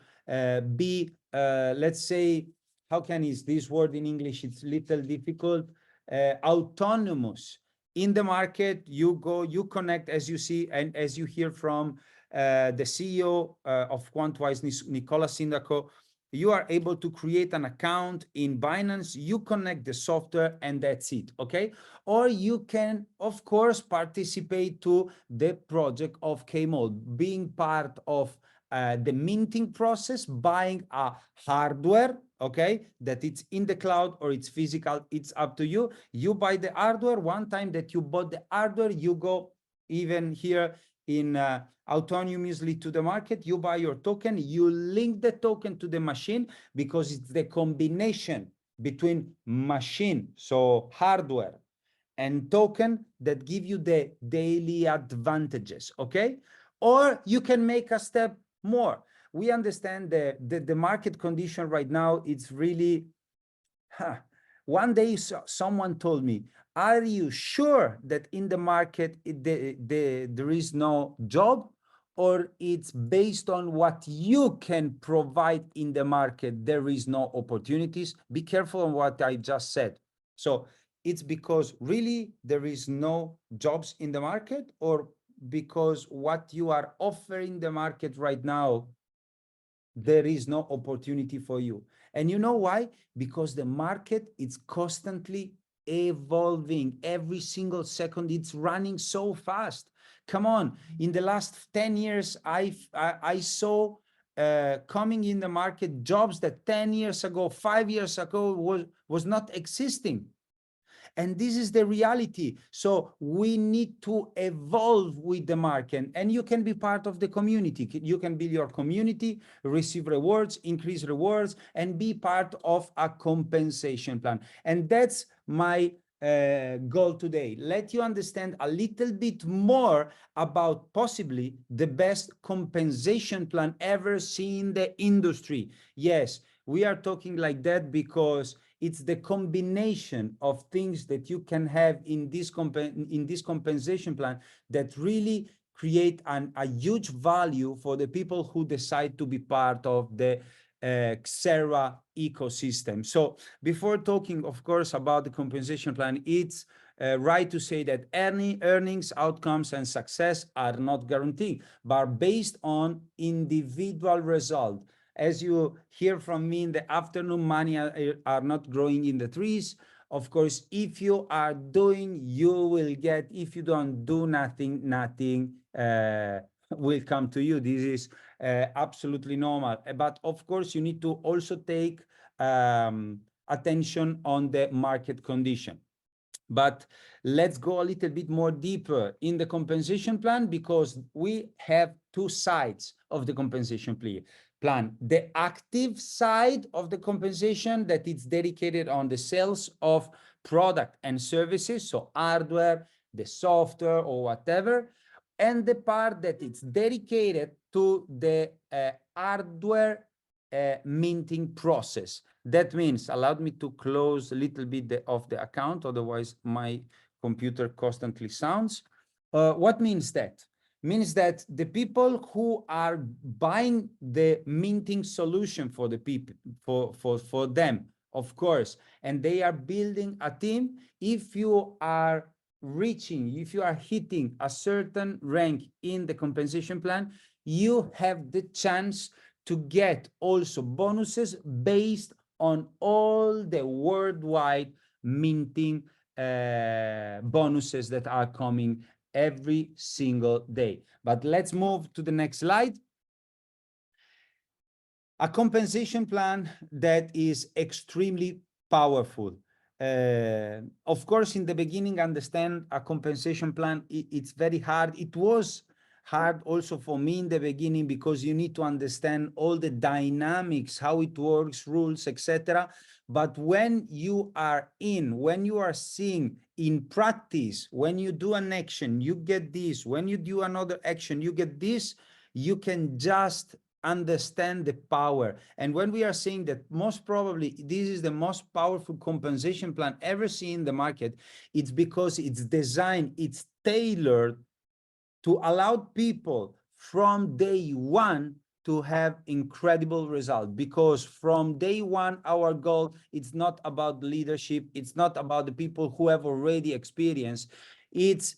be, let's say, how can is this word in English? It's a little difficult. Autonomous in the market. You go, you connect, as you see and as you hear from the CEO of Quantwise, Nicola Sindaco. You are able to create an account in Binance, you connect the software, and that's it, okay? Or you can, of course, participate to the project of Kmall, being part of the minting process, buying a hardware, okay, that it's in the cloud or it's physical, it's up to you. You buy the hardware. One time that you bought the hardware, you go even here in autonomously to the market, you buy your token, you link the token to the machine, because it's the combination between machine, so hardware, and token that give you the daily advantages, okay? Or you can make a step more. We understand the market condition right now, it's really, one day someone told me, are you sure that in the market there is no job, or it's based on what you can provide in the market, there is no opportunities? Be careful on what I just said. So it's because really there is no jobs in the market, or because what you are offering the market right now, there is no opportunity for you. And you know why? Because the market is constantly evolving. Every single second, it's running so fast. Come on, in the last 10 years, I saw coming in the market jobs that 10 years ago, 5 years ago was not existing. And this is the reality. So we need to evolve with the market, and you can be part of the community. You can build your community, receive rewards, increase rewards, and be part of a compensation plan. And that's my goal today. Let you understand a little bit more about possibly the best compensation plan ever seen in the industry. Yes, we are talking like that because it's the combination of things that you can have in this compensation plan that really create a huge value for the people who decide to be part of the Xera ecosystem. So before talking, of course, about the compensation plan, it's right to say that any earnings, outcomes, and success are not guaranteed, but based on individual result. As you hear from me in the afternoon, money are not growing in the trees. Of course, if you are doing, you will get. If you don't do nothing, nothing will come to you. This is absolutely normal. But of course, you need to also take attention on the market condition. But let's go a little bit more deeper in the compensation plan, because we have two sides of the compensation plan. The active side of the compensation, that it's dedicated on the sales of product and services, so hardware, the software, or whatever, and the part that it's dedicated to the hardware minting process. That means, allow me to close a little bit of the account, otherwise my computer constantly sounds. What means that? Means that the people who are buying the minting solution for the people, for them, of course, and they are building a team. If you are if you are hitting a certain rank in the compensation plan, you have the chance to get also bonuses based on all the worldwide minting bonuses that are coming every single day. But let's move to the next slide. A compensation plan that is extremely powerful. Of course, in the beginning, understand a compensation plan, it's very hard. It was hard also for me in the beginning, because you need to understand all the dynamics, how it works, rules, etc. But when you are when you are seeing in practice, when you do an action, you get this. When you do another action, you get this. You can just understand the power. And when we are saying that most probably this is the most powerful compensation plan ever seen in the market, it's because it's designed, it's tailored to allow people from day one to have incredible results. Because from day one, our goal, it's not about leadership, it's not about the people who have already experienced, it's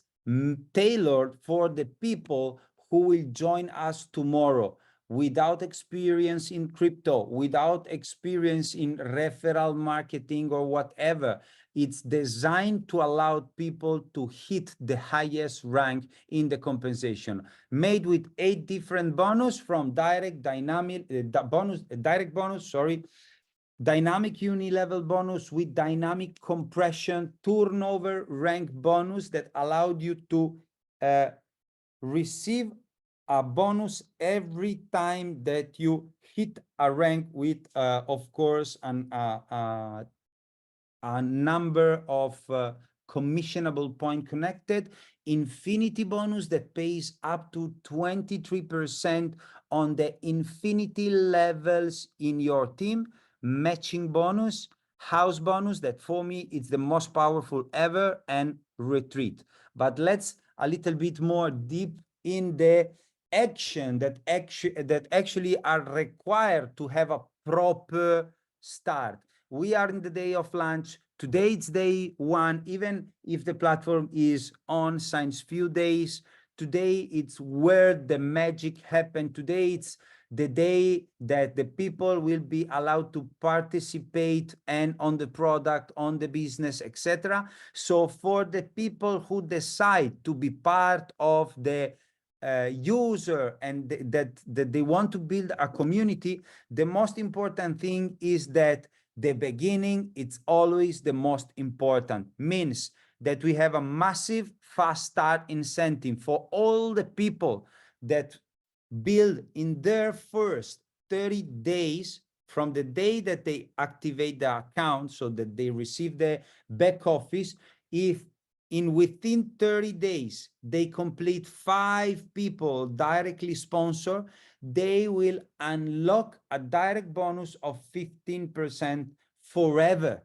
tailored for the people who will join us tomorrow, without experience in crypto, without experience in referral marketing or whatever. It's designed to allow people to hit the highest rank in the compensation, made with 8 different bonus, from direct, dynamic, direct bonus, sorry, dynamic uni-level bonus with dynamic compression, turnover rank bonus that allowed you to receive a bonus every time that you hit a rank with, of course, a number of commissionable point connected, infinity bonus that pays up to 23% on the infinity levels in your team, matching bonus, house bonus that for me it's the most powerful ever, and retreat. But let's a little bit more deep in the action that actually are required to have a proper start. We are in the day of launch. Today it's day one, even if the platform is on since few days. Today it's where the magic happened. Today it's the day that the people will be allowed to participate and on the product, on the business, etc. So for the people who decide to be part of the user and that they want to build a community, the most important thing is that the beginning, it's always the most important. Means that we have a massive fast start incentive for all the people that build in their first 30 days from the day that they activate the account so that they receive the back office. If within 30 days, they complete 5 people directly sponsor, they will unlock a direct bonus of 15% forever.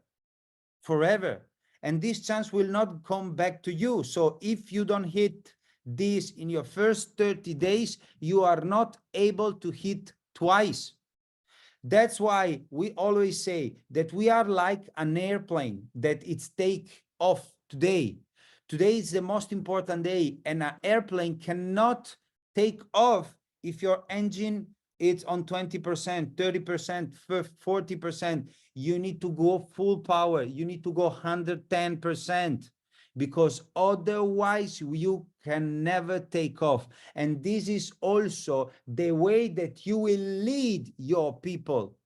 And this chance will not come back to you. So if you don't hit this in your first 30 days, you are not able to hit twice. That's why we always say that we are like an airplane that it's take off today. Today is the most important day, and an airplane cannot take off if your engine is on 20%, 30%, 40%. You need to go full power. You need to go 110%, because otherwise you can never take off. And this is also the way that you will lead your people.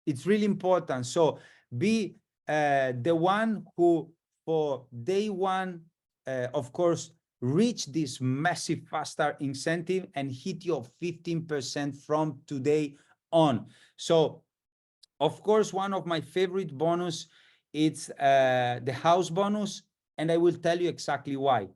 It's really important. So be the one who for day one, of course, reach this massive fast start incentive and hit your 15% from today on. So of course, one of my favorite bonus, it's the house bonus, and I will tell you exactly why.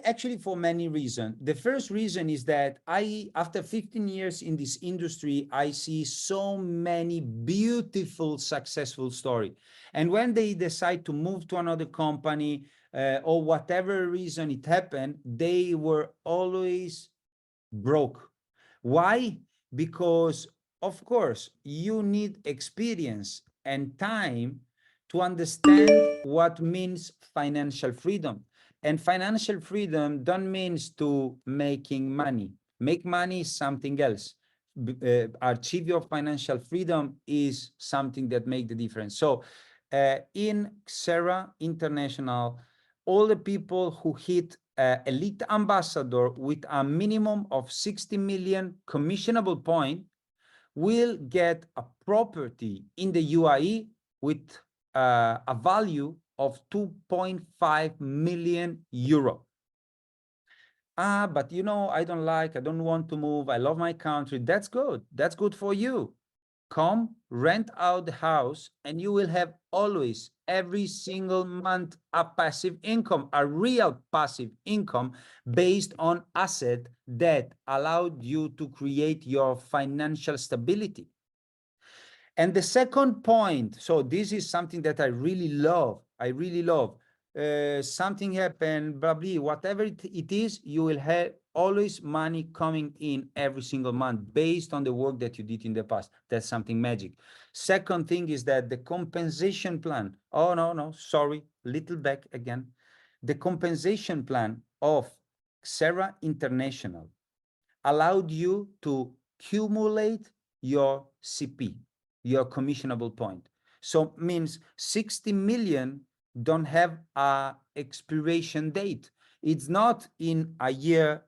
Actually for many reasons. The first reason is that after 15 years in this industry, I see so many beautiful, successful stories. And when they decide to move to another company, or whatever reason it happened, they were always broke. Why? Because, of course, you need experience and time to understand what means financial freedom. And financial freedom don't means to making money. Make money is something else. Achieve your financial freedom is something that make the difference. So in Xera International, all the people who hit elite ambassador with a minimum of 60 million commissionable point will get a property in the UAE with a value of 2.5 million euro. But you know, I don't want to move. I love my country. That's good. That's good for you. Come, rent out the house, and you will have always, every single month, a passive income, a real passive income based on asset that allowed you to create your financial stability. And the second point, so this is something that I really love. Something happened, probably whatever it is, you will have always money coming in every single month based on the work that you did in the past. That's something magic. Second thing is that the compensation plan. Oh, no, sorry, little back again. The compensation plan of Xera International allowed you to accumulate your CP, your commissionable point. So means 60 million don't have a expiration date. It's not in a year,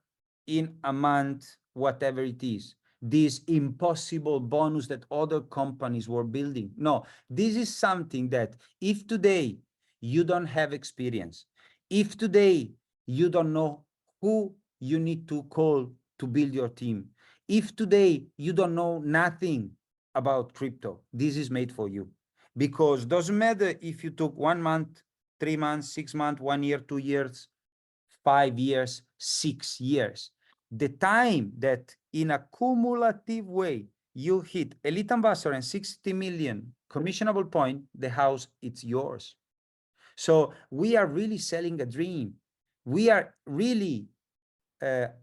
in a month, whatever it is. this impossible bonus that other companies were building. No, this is something that if today you don't have experience, if today you don't know who you need to call to build your team, if today you don't know nothing about crypto, this is made for you. Because doesn't matter if you took 1 month, 3 months, 6 months, 1 year, 2 years, 5 years, 6 years. The time that in a cumulative way you hit elite ambassador and 60 million commissionable point, the house, it's yours. So we are really selling a dream. We are really,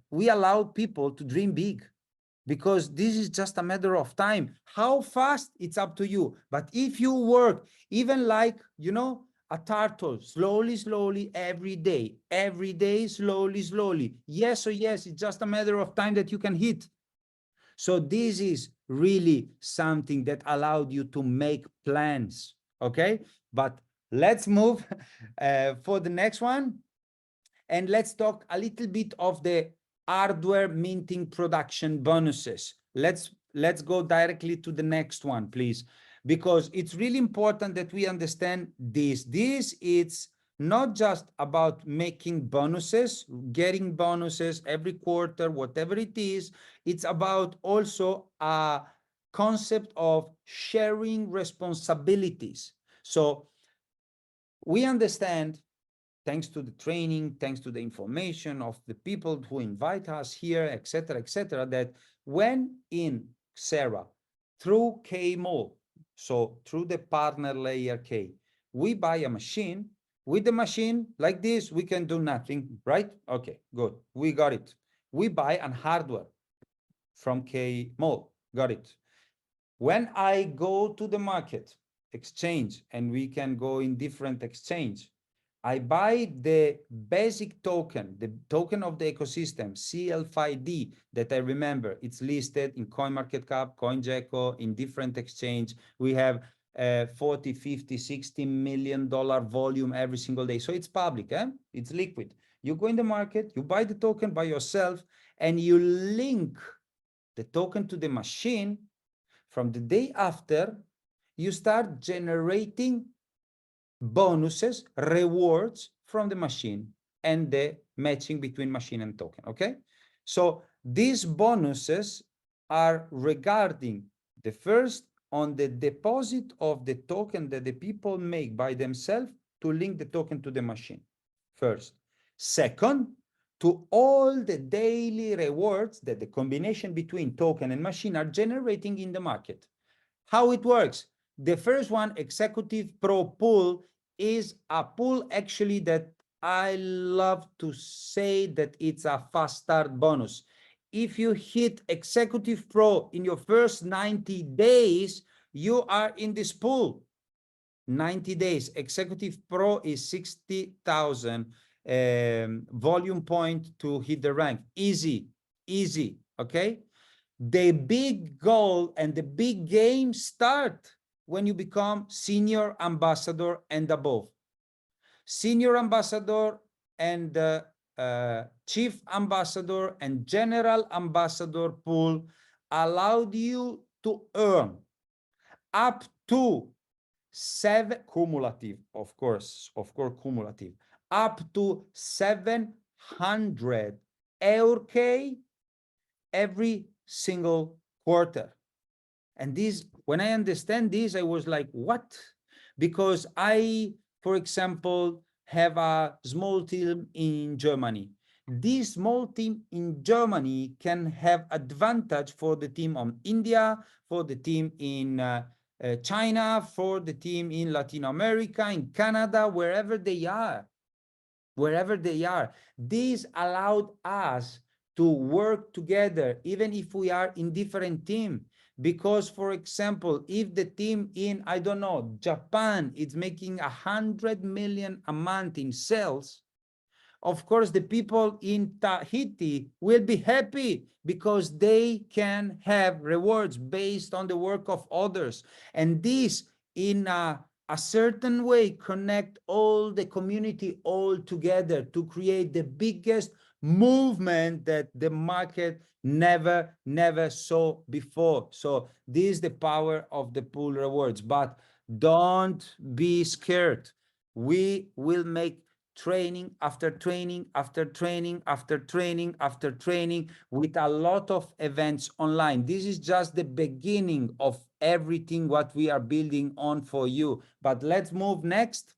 we allow people to dream big, because this is just a matter of time. How fast, it's up to you. But if you work, even like, you know, a turtle, slowly, slowly, every day, slowly, slowly. Yes or yes, it's just a matter of time that you can hit. So this is really something that allowed you to make plans, okay? But let's move for the next one. And let's talk a little bit of the hardware minting production bonuses. Let's go directly to the next one, please, because it's really important that we understand this. This is not just about making bonuses, getting bonuses every quarter, whatever it is. It's about also a concept of sharing responsibilities. So we understand, thanks to the training, thanks to the information of the people who invite us here, etc., that when in Xera, through Kmall, so through the partner layer K, we buy a machine. With the machine like this, we can do nothing, right? Okay, good. We got it. We buy an hardware from Kmall. Got it. When I go to the market exchange, and we can go in different exchange, I buy the basic token, the token of the ecosystem, CL5D, that I remember it's listed in CoinMarketCap, CoinGecko, in different exchange. We have 40, 50, 60 million dollar volume every single day. So it's public, it's liquid. You go in the market, you buy the token by yourself, and you link the token to the machine. From the day after, you start generating bonuses, rewards from the machine, and the matching between machine and token, okay? So these bonuses are regarding the first, on the deposit of the token that the people make by themselves to link the token to the machine, first. Second, to all the daily rewards that the combination between token and machine are generating in the market. How it works? The first one, Executive Pro Pool, is a pool actually that I love to say that it's a fast start bonus. If you hit Executive Pro in your first 90 days, you are in this pool. 90 days. Executive Pro is 60,000 volume point to hit the rank. Easy, easy, okay? The big goal and the big game start when you become senior ambassador and above. Senior ambassador and chief ambassador and general ambassador pool allowed you to earn up to 7 cumulative, of course cumulative, up to 700 EUR every single quarter. And this, when I understand this, I was like, what? Because I, for example, have a small team in Germany. This small team in Germany can have advantage for the team on India, for the team in China, for the team in Latin America, in Canada, wherever they are. Wherever they are. This allowed us to work together, even if we are in different team. Because, for example, if the team in, I don't know, Japan is making 100 million a month in sales, of course, the people in Tahiti will be happy because they can have rewards based on the work of others. And this, in a certain way, connect all the community all together to create the biggest movement that the market never saw before. So this is the power of the pool rewards. But don't be scared. We will make training after training after training after training after training with a lot of events online. This is just the beginning of everything what we are building on for you. But let's move next,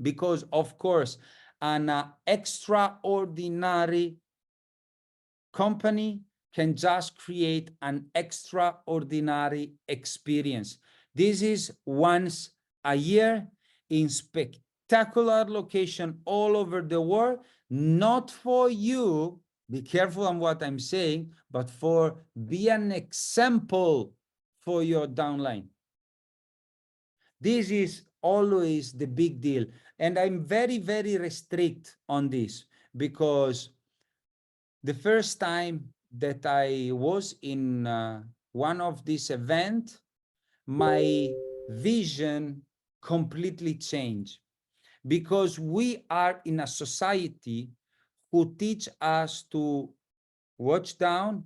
because of course an extraordinary company can just create an extraordinary experience. This is once a year in spectacular location all over the world, not for you, be careful on what I'm saying, but for be an example for your downline. This is always the big deal. And I'm very restrict on this, because the first time that I was in one of these events, my vision completely changed, because we are in a society who teach us to watch down,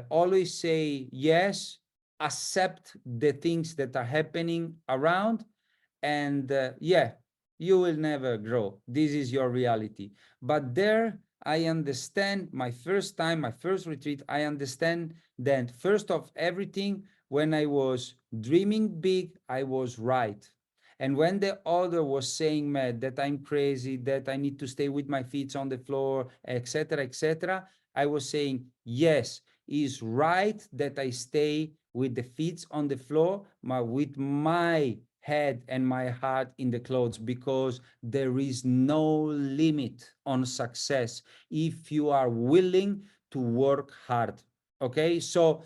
always say yes, accept the things that are happening around, and yeah, you will never grow. This is your reality. But there, I understand, my first time, my first retreat, I understand that first of everything, when I was dreaming big, I was right. And when the other was saying, man, that I'm crazy, that I need to stay with my feet on the floor, etc., I was saying, yes, it's right that I stay with the feet on the floor, with my head and my heart in the clothes, because there is no limit on success if you are willing to work hard. Okay, so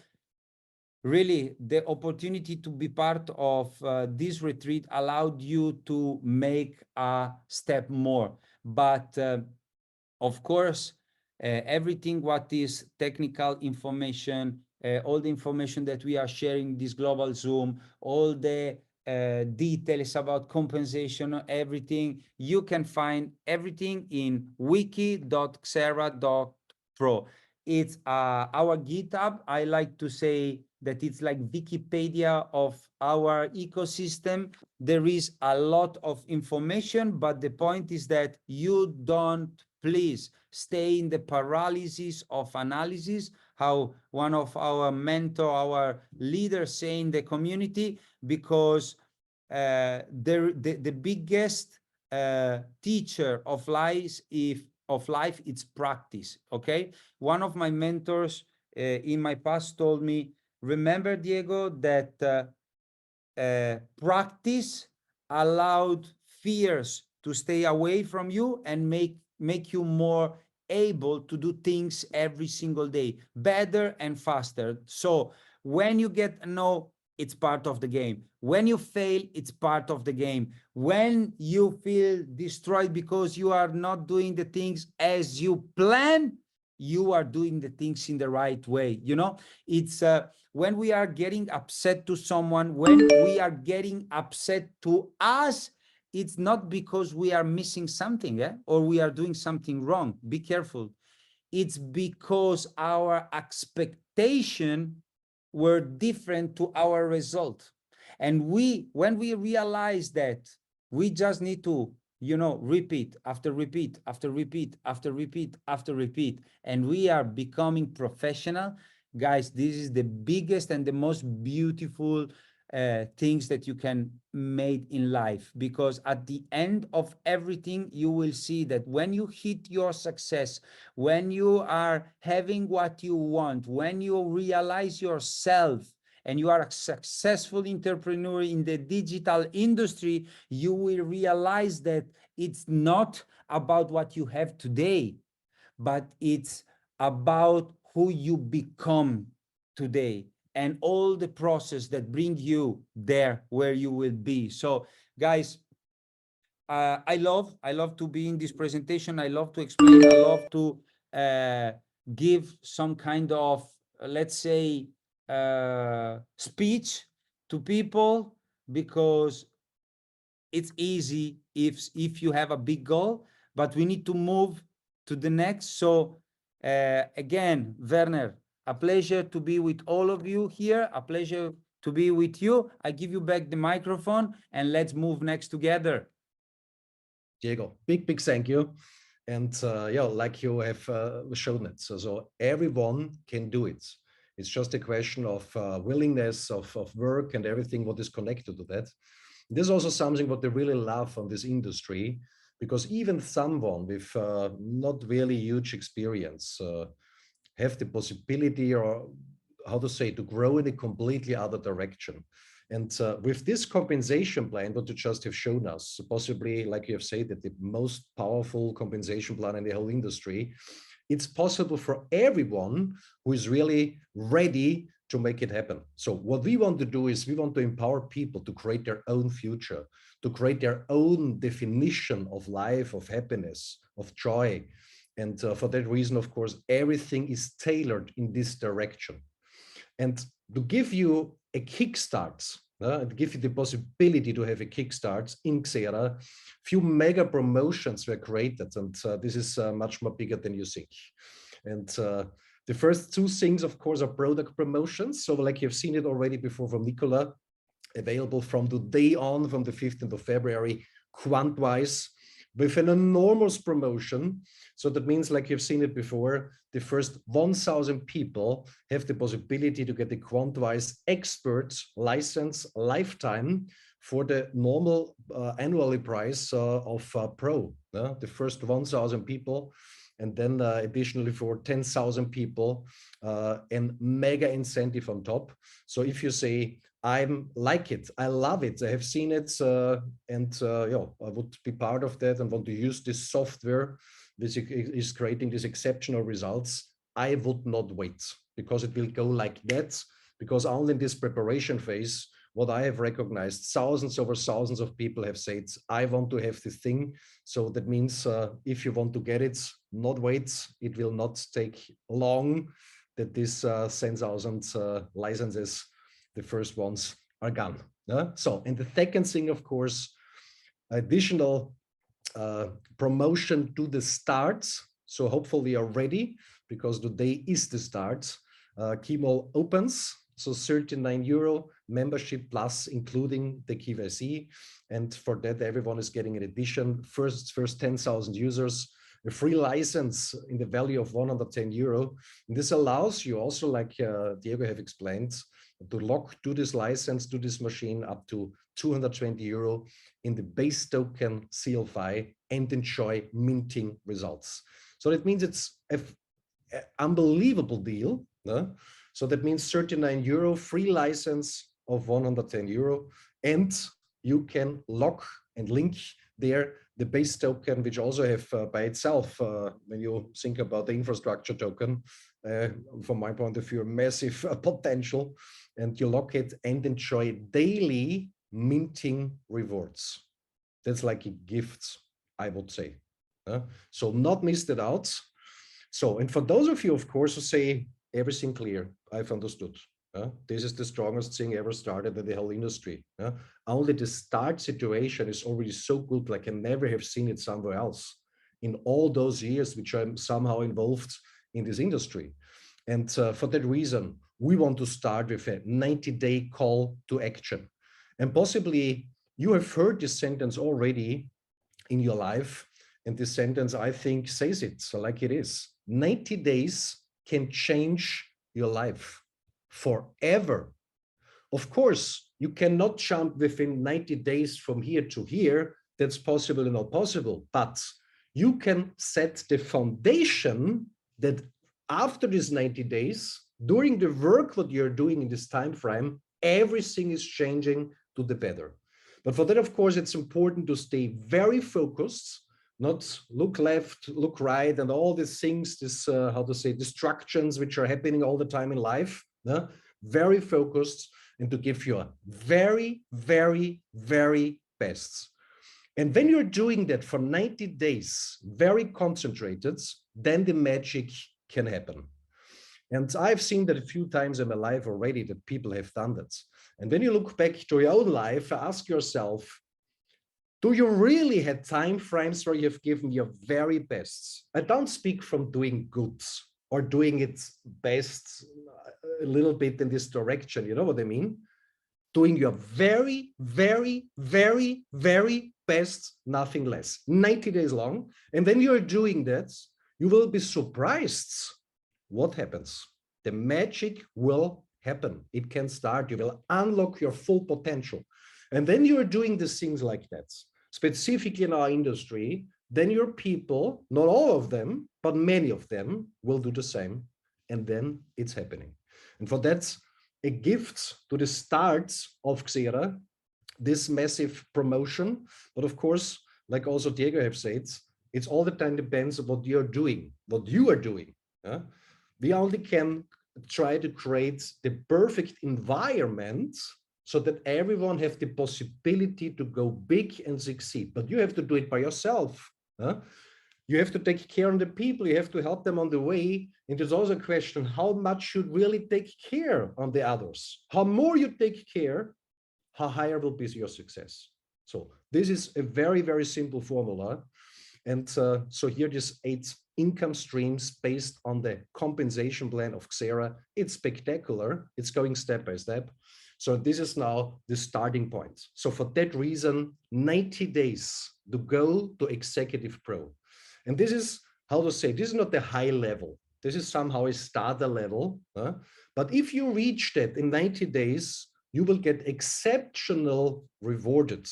really the opportunity to be part of this retreat allowed you to make a step more. But of course, everything what is technical information, all the information that we are sharing this global Zoom, all the details about compensation, everything, you can find everything in wiki.xera.pro. It's our GitHub. I like to say that it's like Wikipedia of our ecosystem. There is a lot of information, but the point is that you don't, please, stay in the paralysis of analysis, how one of our mentor, our leaders say in the community, because the biggest teacher of life, it's practice. Okay, one of my mentors in my past told me, remember, Diego, that practice allowed fears to stay away from you and make you more able to do things every single day better and faster. So when you get a no, it's part of the game. When you fail, it's part of the game. When you feel destroyed because you are not doing the things as you plan, you are doing the things in the right way. You know, it's when we are getting upset to someone, when we are getting upset to us, it's not because we are missing something, or we are doing something wrong. Be careful. It's because our expectation were different to our result. And when we realize that, we just need to, repeat after repeat after repeat after repeat after repeat, and we are becoming professional. Guys, this is the biggest and the most beautiful things that you can make in life, because at the end of everything, you will see that when you hit your success, when you are having what you want, when you realize yourself, and you are a successful entrepreneur in the digital industry, you will realize that it's not about what you have today, but it's about who you become today, and all the process that bring you there where you will be. So guys, I love to be in this presentation. I love to explain. I love to give some kind of, let's say, speech to people, because it's easy if you have a big goal, but we need to move to the next. So again, Werner, a pleasure to be with all of you here. A pleasure to be with you. I give you back the microphone and let's move next together. Diego, big thank you. And yeah, like you have shown it. So everyone can do it. It's just a question of willingness of work and everything what is connected to that. This is also something what they really love on this industry, because even someone with not really huge experience have the possibility, or how to say, to grow in a completely other direction. And with this compensation plan, what you just have shown us, possibly, like you have said, that the most powerful compensation plan in the whole industry, it's possible for everyone who is really ready to make it happen. So what we want to do is we want to empower people to create their own future, to create their own definition of life, of happiness, of joy. And for that reason, of course, everything is tailored in this direction. And to give you a kickstart, and give you the possibility to have a kickstart in Xera, few mega promotions were created, and this is much more bigger than you think. And the first two things, of course, are product promotions. So like you've seen it already before from Nicola, available from today on, from the 15th of February, quant-wise, with an enormous promotion. So that means, like you've seen it before, the first 1,000 people have the possibility to get the quant-wise expert license lifetime for the normal annually price of Pro. The first 1,000 people, and then additionally for 10,000 people, and mega incentive on top. So if you say, I like it, I love it, I have seen it, and yeah, I would be part of that and want to use this software, which is creating these exceptional results, I would not wait, because it will go like that, because only in this preparation phase, what I have recognized, thousands over thousands of people have said, I want to have this thing. So that means if you want to get it, not wait, it will not take long that this 10,000 licenses, the first ones, are gone. So, and the second thing, of course, additional promotion to the start. So hopefully you're ready, because today is the start. Kmall opens, so €39 membership plus, including the KYC. And for that, everyone is getting an addition. First 10,000 users, a free license in the value of €110. And this allows you also, like Diego have explained, to log to this license, to this machine, up to €220 in the base token CLFI, and enjoy minting results. So that means it's an unbelievable deal. So that means €39 free license of €110, and you can log and link there the base token, which also have by itself, when you think about the infrastructure token, from my point of view, massive potential, and you lock it and enjoy daily minting rewards. That's like a gift, I would say. So not missed it out. So, and for those of you, of course, who say, everything clear, I've understood. This is the strongest thing ever started in the whole industry. Only the start situation is already so good, like I never have seen it somewhere else in all those years which I'm somehow involved in this industry. And for that reason, we want to start with a 90-day call to action. And possibly you have heard this sentence already in your life. And this sentence, I think, says it so like it is. 90 days can change your life forever. Of course, you cannot jump within 90 days from here to here. That's possible and not possible. But you can set the foundation that after these 90 days, during the work that you're doing in this time frame, everything is changing to the better. But for that, of course, it's important to stay very focused, not look left, look right, and all these things, this, how to say, distractions which are happening all the time in life. Very focused, and to give your very, very, very best. And when you're doing that for 90 days, very concentrated, then the magic can happen. And I've seen that a few times in my life already that people have done that. And when you look back to your own life, ask yourself, Do you really have time frames where you've given your very best? I don't speak from doing good or doing it best a little bit in this direction. You know what I mean? Doing your very, very, very, very best, nothing less, 90 days long. And then you're doing that, you will be surprised what happens. The magic will happen. It can start. You will unlock your full potential. And then you're doing these things like that, specifically in our industry, then your people, not all of them, but many of them will do the same. And then it's happening. And for that, a gift to the start of Xera, this massive promotion. But of course, like also Diego have said, it's all the time depends on what you're doing, what you are doing. We only can try to create the perfect environment so that everyone have the possibility to go big and succeed. But you have to do it by yourself. You have to take care of the people. You have to help them on the way. And there's also a question, how much you really take care of the others? How more you take care, how higher will be your success. So this is a very, very simple formula. And so here this 8 income streams based on the compensation plan of Xera. It's spectacular. It's going step by step. So this is now the starting point. So for that reason, 90 days to go to Executive Pro. And this is, how to say, this is not the high level. This is somehow a starter level. But if you reach that in 90 days, you will get exceptional rewarded.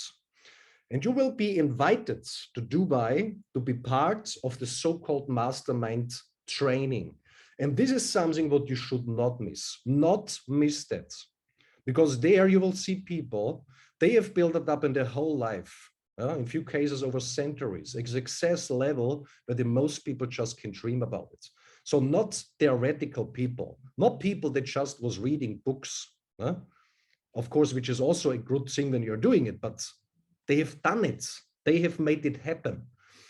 And you will be invited to Dubai to be part of the so-called mastermind training. And this is something what you should not miss. Not miss that. Because there you will see people, they have built it up in their whole life. In few cases over centuries, a success level where the most people just can dream about it. So not theoretical people, not people that just was reading books, of course, which is also a good thing when you're doing it, but they have done it. They have made it happen.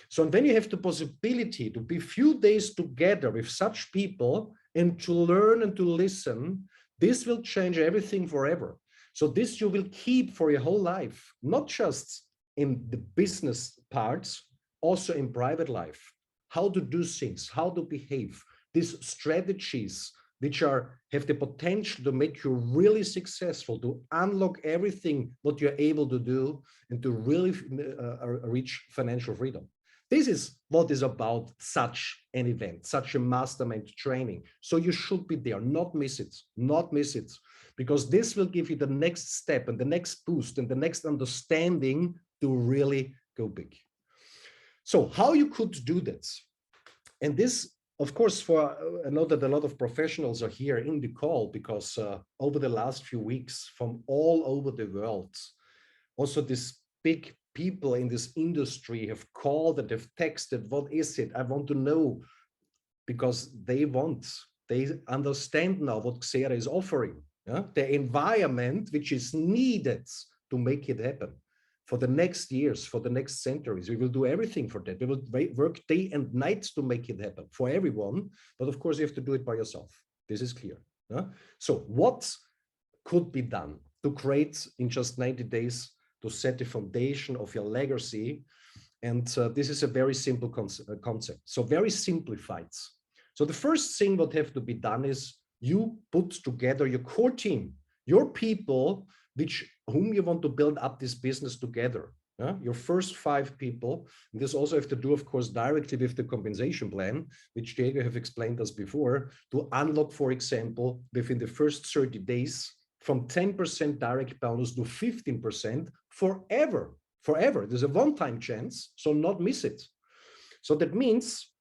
So then you have the possibility to be few days together with such people and to learn and to listen. This will change everything forever. So this you will keep for your whole life, not just in the business parts, also in private life, how to do things, how to behave, these strategies which have the potential to make you really successful, to unlock everything what you're able to do and to really reach financial freedom. This is what is about such an event, such a mastermind training. So you should be there, not miss it, because this will give you the next step and the next boost and the next understanding to really go big. So how you could do that? And this, of course, I know that a lot of professionals are here in the call because over the last few weeks from all over the world, also these big people in this industry have called and have texted, what is it? I want to know, because they understand now what Xera is offering, the environment which is needed to make it happen. For the next years, for the next centuries, we will do everything for that. We will work day and night to make it happen for everyone. But of course, you have to do it by yourself. This is clear. So what could be done to create in just 90 days to set the foundation of your legacy? And this is a very simple concept. So very simplified. So the first thing what have to be done is you put together your core team, your people, whom you want to build up this business together. Your first 5 people. And this also have to do, of course, directly with the compensation plan, which Diego have explained us before, to unlock, for example, within the first 30 days, from 10% direct bonus to 15% forever. There's a one-time chance, so not miss it. So that means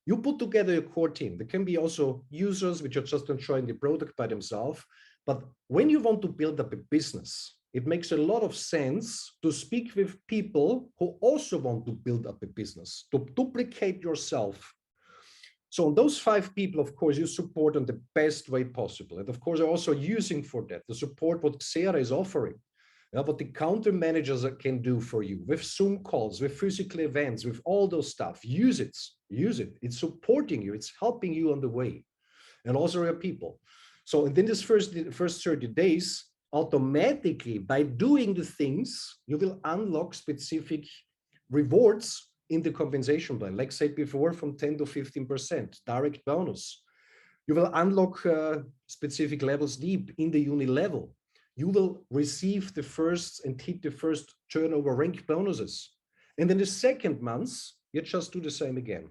you put together your core team. There can be also users which are just enjoying the product by themselves. But when you want to build up a business, it makes a lot of sense to speak with people who also want to build up a business, to duplicate yourself. So those 5 people, of course, you support in the best way possible. And of course, are also using for that, the support what Xera is offering, what the counter managers can do for you with Zoom calls, with physical events, with all those stuff. Use it. It's supporting you. It's helping you on the way. And also your people. So within this first 30 days, automatically, by doing the things, you will unlock specific rewards in the compensation plan. Like said before, from 10 to 15% direct bonus. You will unlock specific levels deep in the uni level. You will receive the first and hit the first turnover rank bonuses. And in the second month, you just do the same again.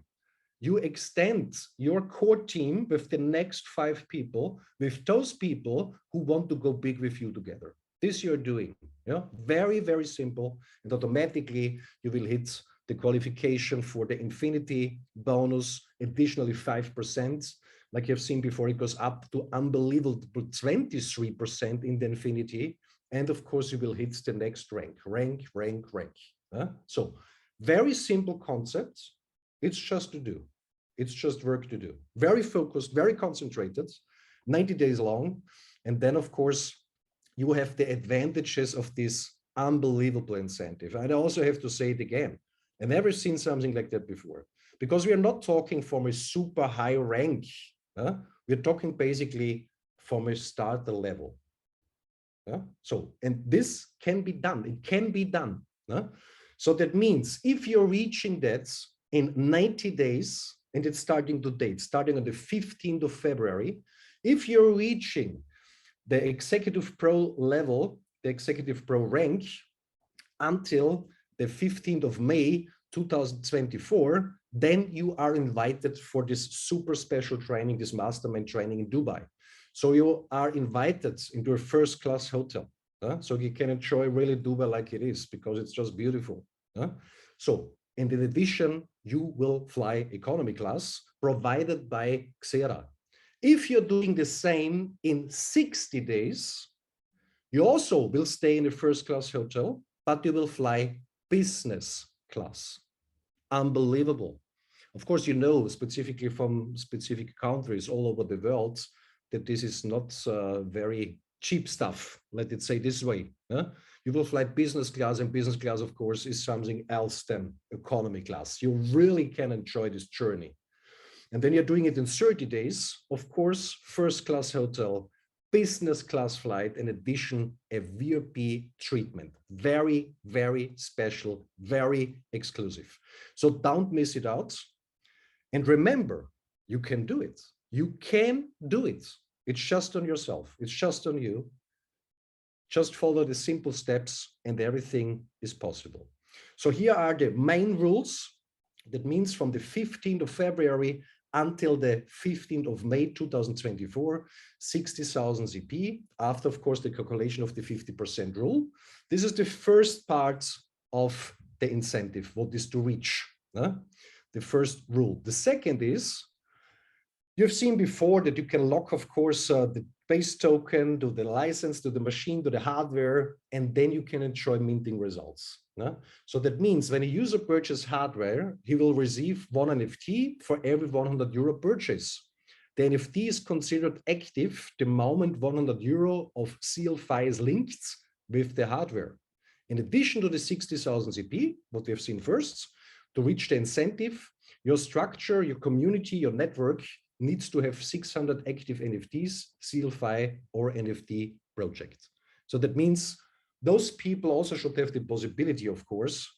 You extend your core team with the next 5 people, with those people who want to go big with you together. This you're doing, yeah? Very, very simple. And automatically you will hit the qualification for the infinity bonus, additionally 5%. Like you've seen before, it goes up to unbelievable 23% in the infinity. And of course, you will hit the next rank. So very simple concepts. It's just to do. It's just work to do. Very focused, very concentrated, 90 days long. And then, of course, you have the advantages of this unbelievable incentive. And I also have to say it again. I've never seen something like that before, because we are not talking from a super high rank. We're talking basically from a starter level. So, and this can be done. It can be done. So that means if you're reaching that in 90 days, and it's starting today, starting on the 15th of February, if you're reaching the Executive Pro level, the Executive Pro rank, until the 15th of May 2024, then you are invited for this super special training, this mastermind training in Dubai. So you are invited into a first-class hotel. So you can enjoy really Dubai like it is, because it's just beautiful. So, and in addition, you will fly economy class provided by Xera. If you're doing the same in 60 days, you also will stay in a first-class hotel, but you will fly business class. Unbelievable. Of course, you know, specifically from specific countries all over the world, that this is not very cheap stuff, let it say this way. You will fly business class, and business class, of course, is something else than economy class. You really can enjoy this journey. And then you're doing it in 30 days, of course, first class hotel, business class flight, in addition, a VIP treatment. Very, very special, very exclusive. So don't miss it out. And remember, you can do it. You can do it. It's just on yourself. It's just on you. Just follow the simple steps and everything is possible. So here are the main rules. That means from the 15th of February until the 15th of May 2024, 60,000 ZP, after, of course, the calculation of the 50% rule. This is the first part of the incentive, what is to reach, the first rule. The second is, you've seen before that you can lock, of course, the base token to the license, to the machine, to the hardware, and then you can enjoy minting results. So that means when a user purchases hardware, he will receive 1 NFT for every 100 euro purchase. The NFT is considered active the moment 100 euro of CL5 is linked with the hardware. In addition to the 60,000 ZP, what we have seen first, to reach the incentive, your structure, your community, your network needs to have 600 active NFTs, CL5 or NFT project. So that means those people also should have the possibility, of course,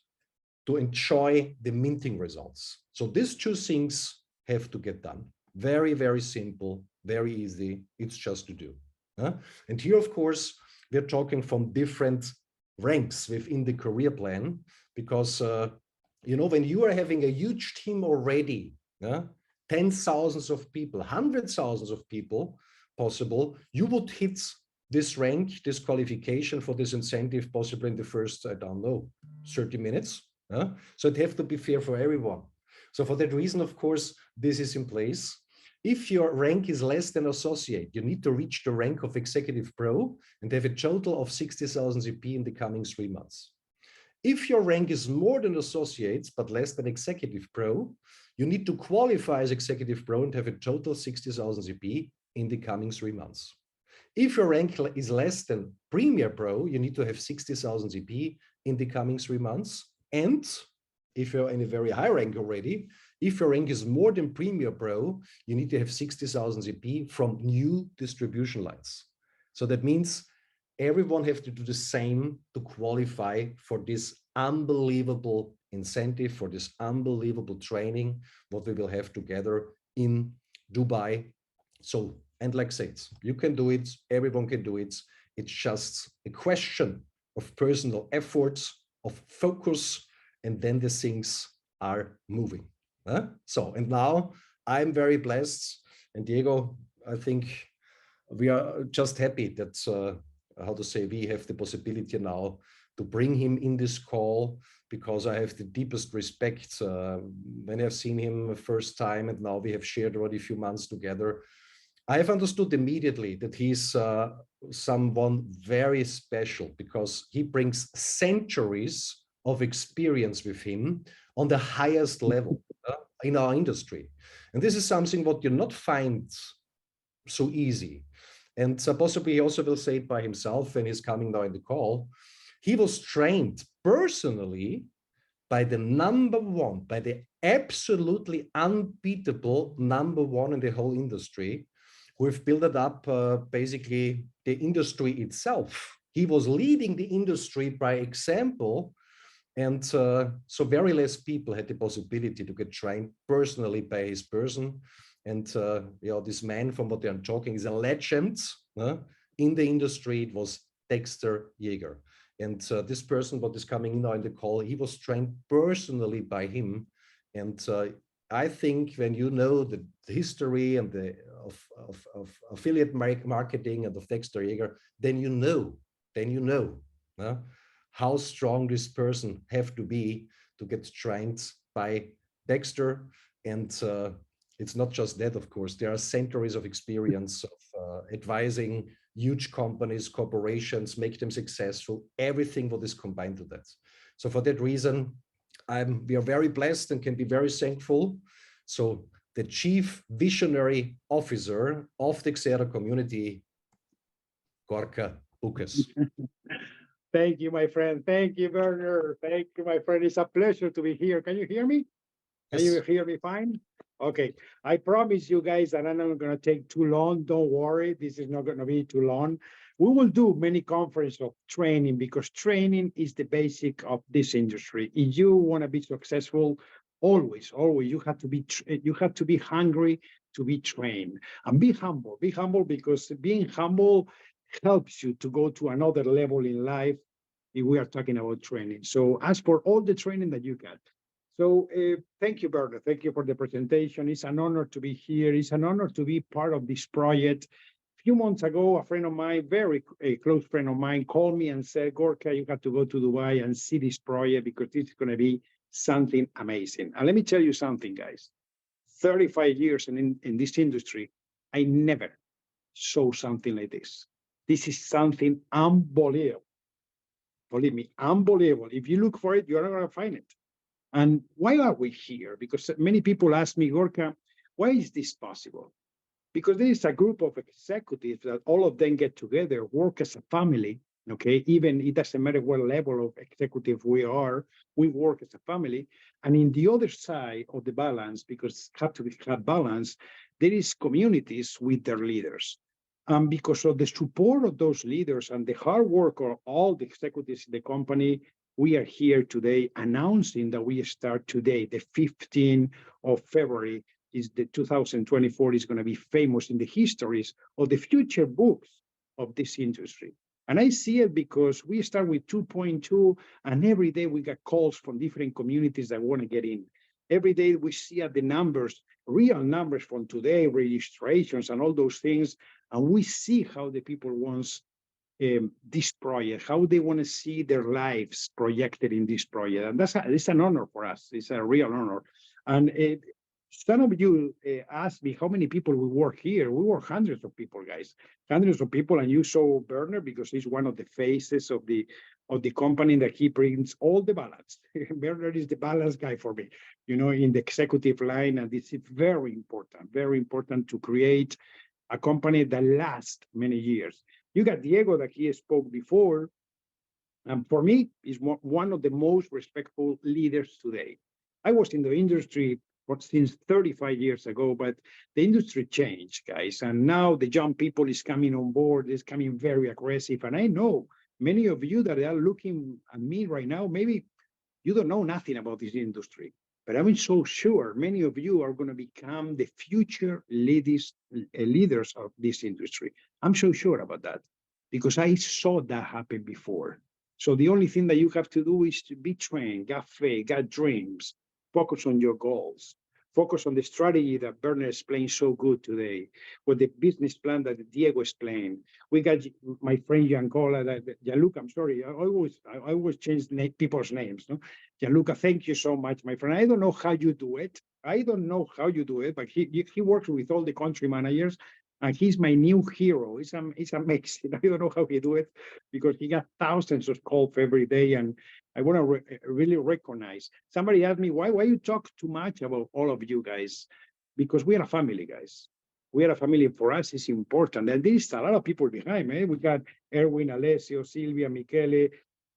to enjoy the minting results. So these two things have to get done. Very, very simple, very easy. It's just to do. And here, of course, we're talking from different ranks within the career plan, because, you know, when you are having a huge team already, tens of thousands of people, hundreds of thousands of people possible, you would hit this rank, this qualification for this incentive possibly in the first, I don't know, 30 minutes. So it has to be fair for everyone. So for that reason, of course, this is in place. If your rank is less than associate, you need to reach the rank of Executive Pro and have a total of 60,000 ZP in the coming 3 months. If your rank is more than associates, but less than Executive Pro, you need to qualify as Executive Pro and have a total 60,000 ZP in the coming 3 months. If your rank is less than Premier Pro, you need to have 60,000 ZP in the coming 3 months. And if you're in a very high rank already, if your rank is more than Premier Pro, you need to have 60,000 ZP from new distribution lines. So that means everyone have to do the same to qualify for this unbelievable incentive, for this unbelievable training, what we will have together in Dubai. So, and like I said, you can do it, everyone can do it. It's just a question of personal efforts, of focus, and then the things are moving. So, and now I'm very blessed. And Diego, I think we are just happy that, how to say, we have the possibility now to bring him in this call, because I have the deepest respect when I've seen him the first time, and now we have shared already a few months together. I have understood immediately that he's someone very special, because he brings centuries of experience with him on the highest level in our industry. And this is something what you not find so easy. And possibly he also will say it by himself when he's coming now in the call. He was trained personally by the number one, by the absolutely unbeatable number one in the whole industry, who have built it up basically the industry itself. He was leading the industry by example. And so very less people had the possibility to get trained personally by his person. And this man, from what I'm talking, is a legend in the industry. It was Dexter Yeager. And this person, what is coming in now in the call, he was trained personally by him. And I think when you know the history and of affiliate marketing and of Dexter Yeager, then you know how strong this person have to be to get trained by Dexter. And it's not just that, of course. There are centuries of experience of advising huge companies, corporations, make them successful, everything what is combined to that. So for that reason, we are very blessed and can be very thankful. So the Chief Visionary Officer of the Xera community, Gorka Bukas. Thank you, my friend. Thank you, Werner. Thank you, my friend. It's a pleasure to be here. Can you hear me? Can you hear me fine? Okay. I promise you guys that I'm not going to take too long. Don't worry. This is not going to be too long. We will do many conferences of training, because training is the basic of this industry. If you want to be successful, always, you have to be hungry to be trained, and be humble. Be humble, because being humble helps you to go to another level in life if we are talking about training. So ask for all the training that you can. So thank you, Berta. Thank you for the presentation. It's an honor to be here. It's an honor to be part of this project. A few months ago, a friend of mine, a close friend of mine, called me and said, Gorka, you have to go to Dubai and see this project, because it's going to be something amazing. And let me tell you something, guys. 35 years in this industry, I never saw something like this. This is something unbelievable. Believe me, unbelievable. If you look for it, you're not going to find it. And why are we here? Because many people ask me, Gorka, why is this possible? Because there is a group of executives that all of them get together, work as a family, okay? Even it doesn't matter what level of executive we are, we work as a family. And in the other side of the balance, because have to have balance, there is communities with their leaders. Because of the support of those leaders and the hard work of all the executives in the company, we are here today announcing that we start today, the 15th of February, is the 2024 is going to be famous in the histories of the future books of this industry. And I see it because we start with 2.2, and every day we get calls from different communities that want to get in. Every day we see the numbers, real numbers from today, registrations and all those things, and we see how the people want this project, how they want to see their lives projected in this project. And it's an honor for us. It's a real honor. And some of you asked me how many people we work here. We work hundreds of people, guys, hundreds of people. And you saw Werner, because he's one of the faces of the company, that he brings all the balance. Werner is the balance guy for me, in the executive line. And this is very important to create a company that lasts many years. You got Diego that he spoke before, and for me, is one of the most respectful leaders today. I was in the industry since 35 years ago, but the industry changed, guys. And now the young people is coming on board, is coming very aggressive. And I know many of you that are looking at me right now, maybe you don't know nothing about this industry, but I'm so sure many of you are going to become the future leaders of this industry. I'm so sure about that because I saw that happen before. So the only thing that you have to do is to be trained, got faith, got dreams, focus on your goals, focus on the strategy that Bernard explained so good today, with the business plan that Diego explained. We got my friend Gianluca, I'm sorry, I always change people's names. No? Gianluca, thank you so much, my friend. I don't know how you do it. But he works with all the country managers, and he's my new hero. It's amazing. I don't know how he do it because he got thousands of calls every day, and I want to really recognize. Somebody asked me, why you talk too much about all of you guys? Because we are a family, guys. We are a family. For us, it's important. And there's a lot of people behind me. We got Erwin, Alessio, Silvia, Michele,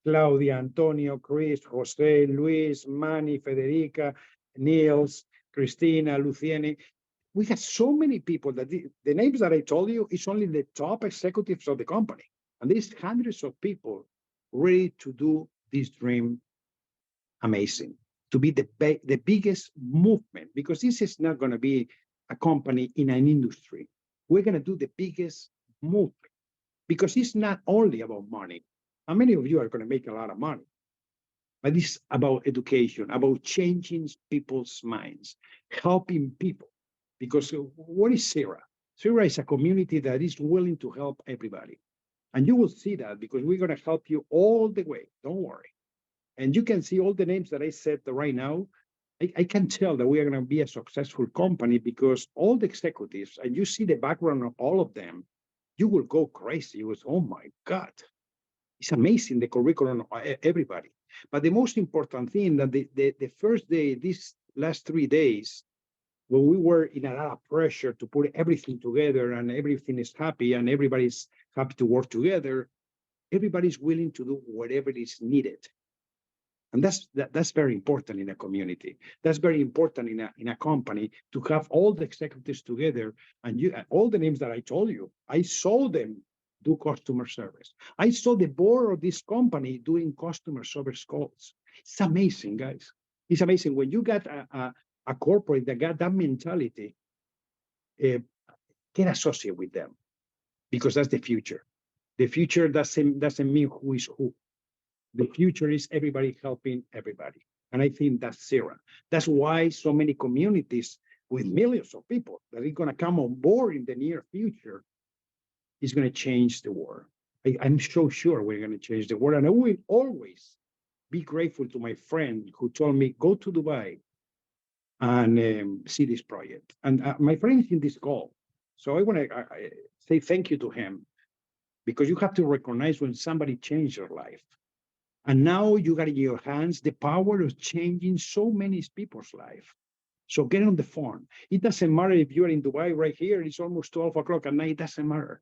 Claudia, Antonio, Chris, Jose, Luis, Manny, Federica, Niels, Cristina, Luciene. We have so many people that the names that I told you is only the top executives of the company. And there's hundreds of people ready to do this dream amazing, to be the biggest movement, because this is not going to be a company in an industry. We're going to do the biggest movement because it's not only about money. And many of you are going to make a lot of money, but it's about education, about changing people's minds, helping people. Because what is Xera? Xera is a community that is willing to help everybody. And you will see that because we're going to help you all the way. Don't worry. And you can see all the names that I said right now. I can tell that we are going to be a successful company because all the executives, and you see the background of all of them, you will go crazy. You will say, oh my God, it's amazing, the curriculum of everybody. But the most important thing that the first day, these last 3 days, when we were in a lot of pressure to put everything together and everything is happy and everybody's happy to work together, everybody's willing to do whatever is needed. And that's very important in a community. That's very important in a company to have all the executives together. And all the names that I told you, I saw them do customer service. I saw the board of this company doing customer service calls. It's amazing, guys. It's amazing when you got a corporate that got that mentality. Get associated with them because that's the future. The future doesn't mean who is who. The future is everybody helping everybody. And I think that's Xera. That's why so many communities with millions of people that are going to come on board in the near future is going to change the world. I'm so sure we're going to change the world. And I will always be grateful to my friend who told me, go to Dubai and see this project. And my friend is in this call. So I want to say thank you to him because you have to recognize when somebody changed your life. And now you got in your hands the power of changing so many people's life. So get on the phone. It doesn't matter if you're in Dubai right here, it's almost 12 o'clock at night, it doesn't matter.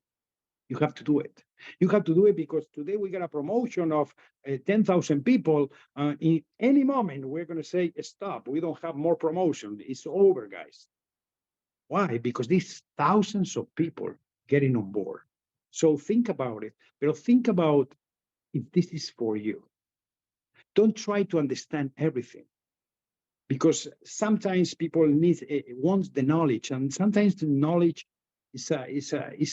You have to do it. You have to do it because today we got a promotion of 10,000 people. In any moment, we're going to say, stop. We don't have more promotion. It's over, guys. Why? Because these thousands of people getting on board. So think about it. But think about if this is for you. Don't try to understand everything. Because sometimes people want the knowledge, and sometimes the knowledge is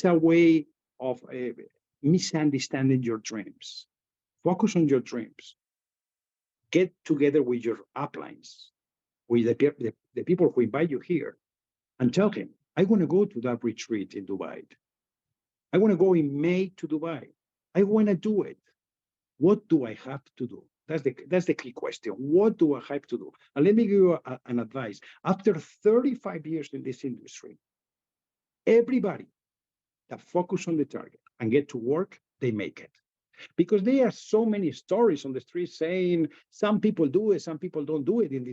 a way of misunderstanding your dreams. Focus on your dreams. Get together with your uplines, with the people who invite you here, and tell him, I want to go to that retreat in Dubai. I want to go in May to Dubai. I want to do it. What do I have to do? That's the key question. What do I have to do? And let me give you an advice. After 35 years in this industry, everybody that focus on the target and get to work, they make it. Because there are so many stories on the street saying some people do it, some people don't do it in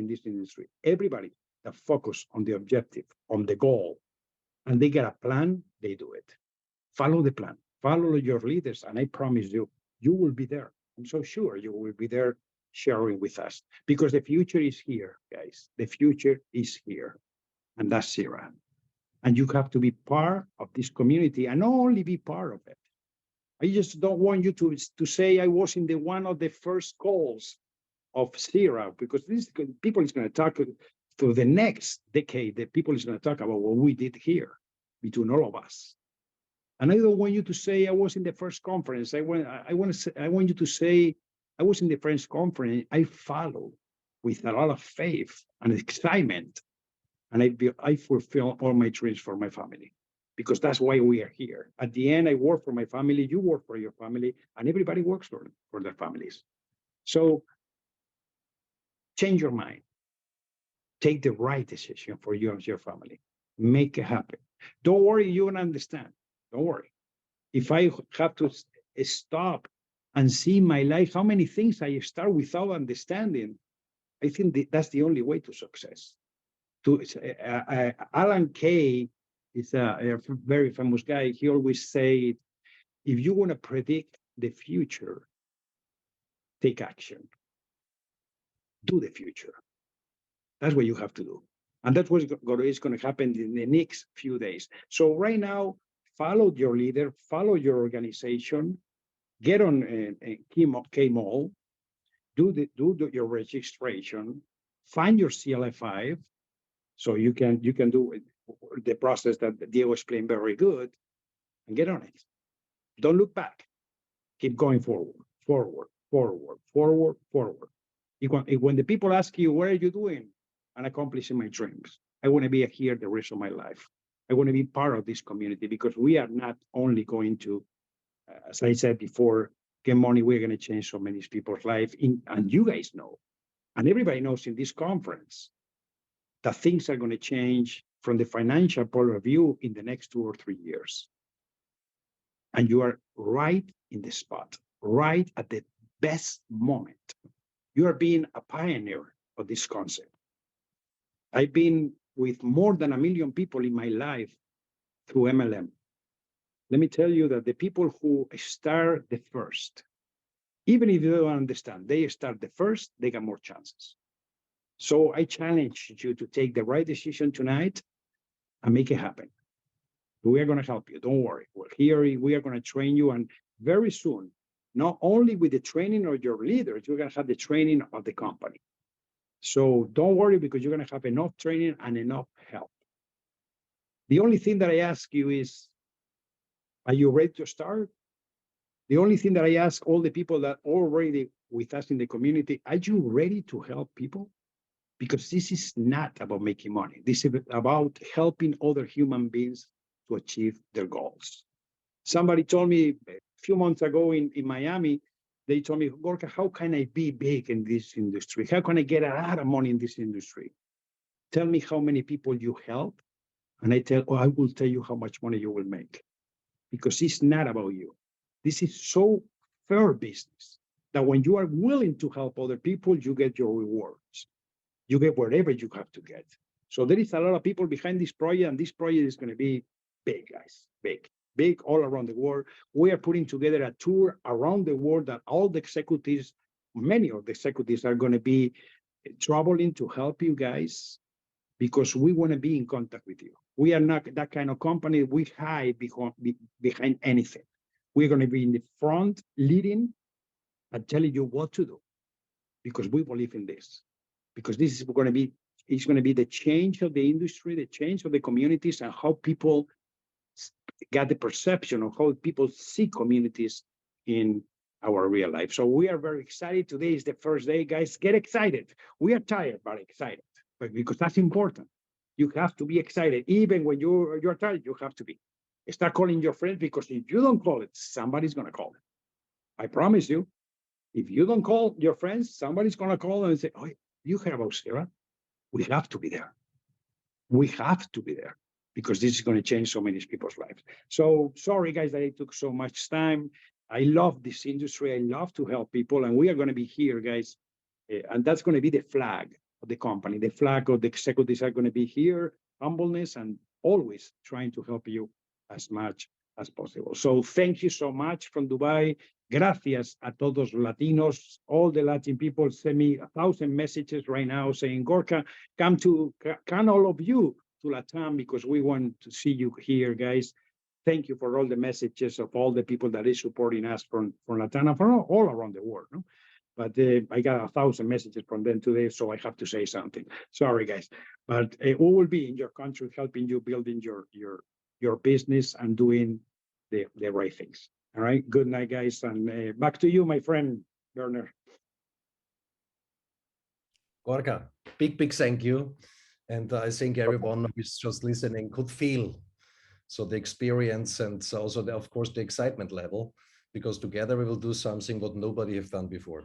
this industry. Everybody that focus on the objective, on the goal, and they get a plan, they do it. Follow the plan. Follow your leaders, and I promise you, you will be there. I'm so sure you will be there sharing with us, because the future is here, guys. The future is here, and that's Xera. And you have to be part of this community, and not only be part of it. I just don't want you to say I was in the one of the first calls of Xera, because this people is going to talk to the next decade. The people is going to talk about what we did here between all of us. And I don't want you to say I was in the first conference. I want you to say I was in the first conference. I followed with a lot of faith and excitement, and I fulfill all my dreams for my family, because that's why we are here. At the end, I work for my family, you work for your family, and everybody works for their families. So change your mind. Take the right decision for you and your family. Make it happen. Don't worry, you're gonna understand. Don't worry. If I have to stop and see my life, how many things I start without understanding, I think that's the only way to success. Alan Kay is a very famous guy. He always said, if you want to predict the future, take action. Do the future. That's what you have to do. And that's what is going to happen in the next few days. So right now, follow your leader, follow your organization, get on Kmall, do your registration, find your CLF5, so you can do the process that Diego explained very good, and get on it. Don't look back. Keep going forward, forward, forward, forward, forward. When the people ask you, what are you doing? I'm accomplishing my dreams. I want to be here the rest of my life. I want to be part of this community, because we are not only going to, as I said before, get money, we're going to change so many people's life. And you guys know, and everybody knows in this conference, that things are going to change from the financial point of view in the next 2 or 3 years. And you are right in the spot, right at the best moment. You are being a pioneer of this concept. I've been with more than 1 million people in my life through MLM. Let me tell you that the people who start the first, even if you don't understand, they start the first, they got more chances. So I challenge you to take the right decision tonight and make it happen. We are going to help you. Don't worry. We're here. We are going to train you. And very soon, not only with the training of your leaders, you're going to have the training of the company. So don't worry, because you're going to have enough training and enough help. The only thing that I ask you is, are you ready to start? The only thing that I ask all the people that are already with us in the community, are you ready to help people? Because this is not about making money. This is about helping other human beings to achieve their goals. Somebody told me a few months ago in Miami, they told me, Gorka, how can I be big in this industry? How can I get a lot of money in this industry? Tell me how many people you help, and I will tell you how much money you will make. Because it's not about you. This is so fair business that when you are willing to help other people, you get your rewards. You get whatever you have to get. So there is a lot of people behind this project, and this project is going to be big, guys, big all around the world. We are putting together a tour around the world that all the executives, many of the executives are going to be traveling to help you guys, because we want to be in contact with you. We are not that kind of company. We hide behind anything. We're going to be in the front leading and telling you what to do, because we believe in this. Because this is going to be, it's going to be the change of the industry, the change of the communities, and how people get the perception of how people see communities in our real life. So we are very excited. Today is the first day, guys. Get excited. We are tired, but excited, but because that's important. You have to be excited. Even when you're tired, you have to be. Start calling your friends, because if you don't call it, somebody's going to call it. I promise you. If you don't call your friends, somebody's going to call and say, oh, you heard about Xera? We have to be there. We have to be there, because this is going to change so many people's lives. So sorry, guys, that it took so much time. I love this industry. I love to help people. And we are going to be here, guys. And that's going to be the flag of the company. The flag of the executives are going to be here, humbleness, and always trying to help you as much as possible. So thank you so much from Dubai. Gracias a todos Latinos. All the Latin people send me 1,000 messages right now saying, Gorka, can all of you to Latam because we want to see you here, guys. Thank you for all the messages of all the people that is supporting us from Latam and from all around the world. No? But I got 1,000 messages from them today, so I have to say something. Sorry, guys. But we will be in your country helping you building your business and doing the right things. All right. Good night, guys. And back to you, my friend, Werner. Gorka, big thank you. And I think everyone who is just listening could feel so the experience and also, of course, the excitement level, because together we will do something what nobody have done before.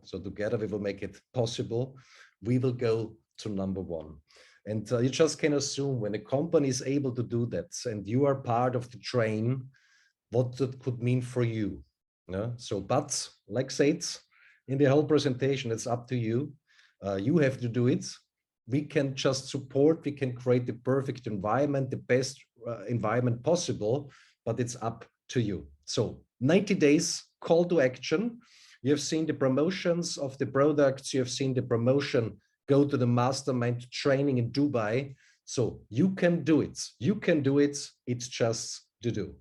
So together we will make it possible. We will go to number one. And you just can assume when a company is able to do that and you are part of the train, what that could mean for you. So, but like said in the whole presentation, it's up to you. You have to do it. We can just support, we can create the perfect environment, the best environment possible, but it's up to you. So 90 days call to action. You have seen the promotions of the products. You have seen the promotion, go to the mastermind training in Dubai. So you can do it. You can do it. It's just to do.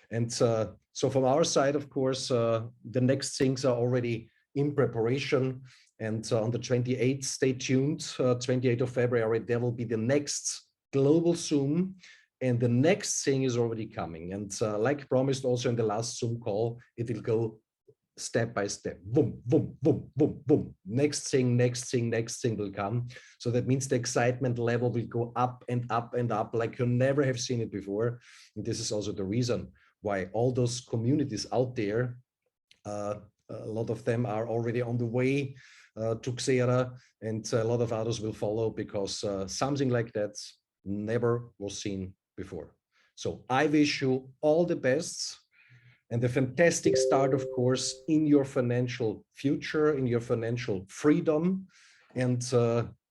And so from our side, of course, the next things are already in preparation. And on the 28th, stay tuned, 28th of February, there will be the next global Zoom. And the next thing is already coming. And like promised also in the last Zoom call, it will go step by step. Boom, boom, boom, boom, boom. Next thing will come. So that means the excitement level will go up and up and up like you never have seen it before. And this is also the reason why all those communities out there, a lot of them are already on the way to Xera, and a lot of others will follow because something like that never was seen before. So I wish you all the best and a fantastic start, of course, in your financial future, in your financial freedom. And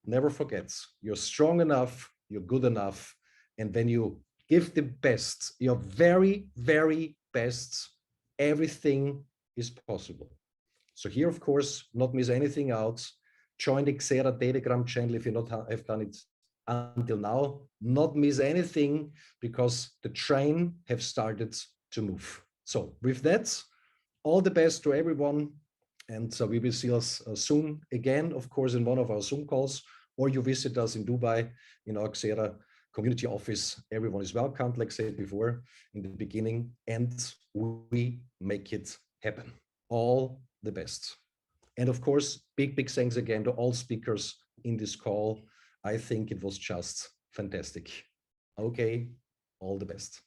never forget, you're strong enough, you're good enough. And when you give the best, your very, very best, everything is possible. So here, of course, not miss anything out. Join the Xera Telegram channel if you not have done it until now. Not miss anything because the train have started to move. So with that, all the best to everyone. And so we will see us soon again, of course, in one of our Zoom calls, or you visit us in Dubai in our Xera community office. Everyone is welcome, like I said before in the beginning, and we make it happen. All the best. And of course, big thanks again to all speakers in this call. I think it was just fantastic. Okay, all the best.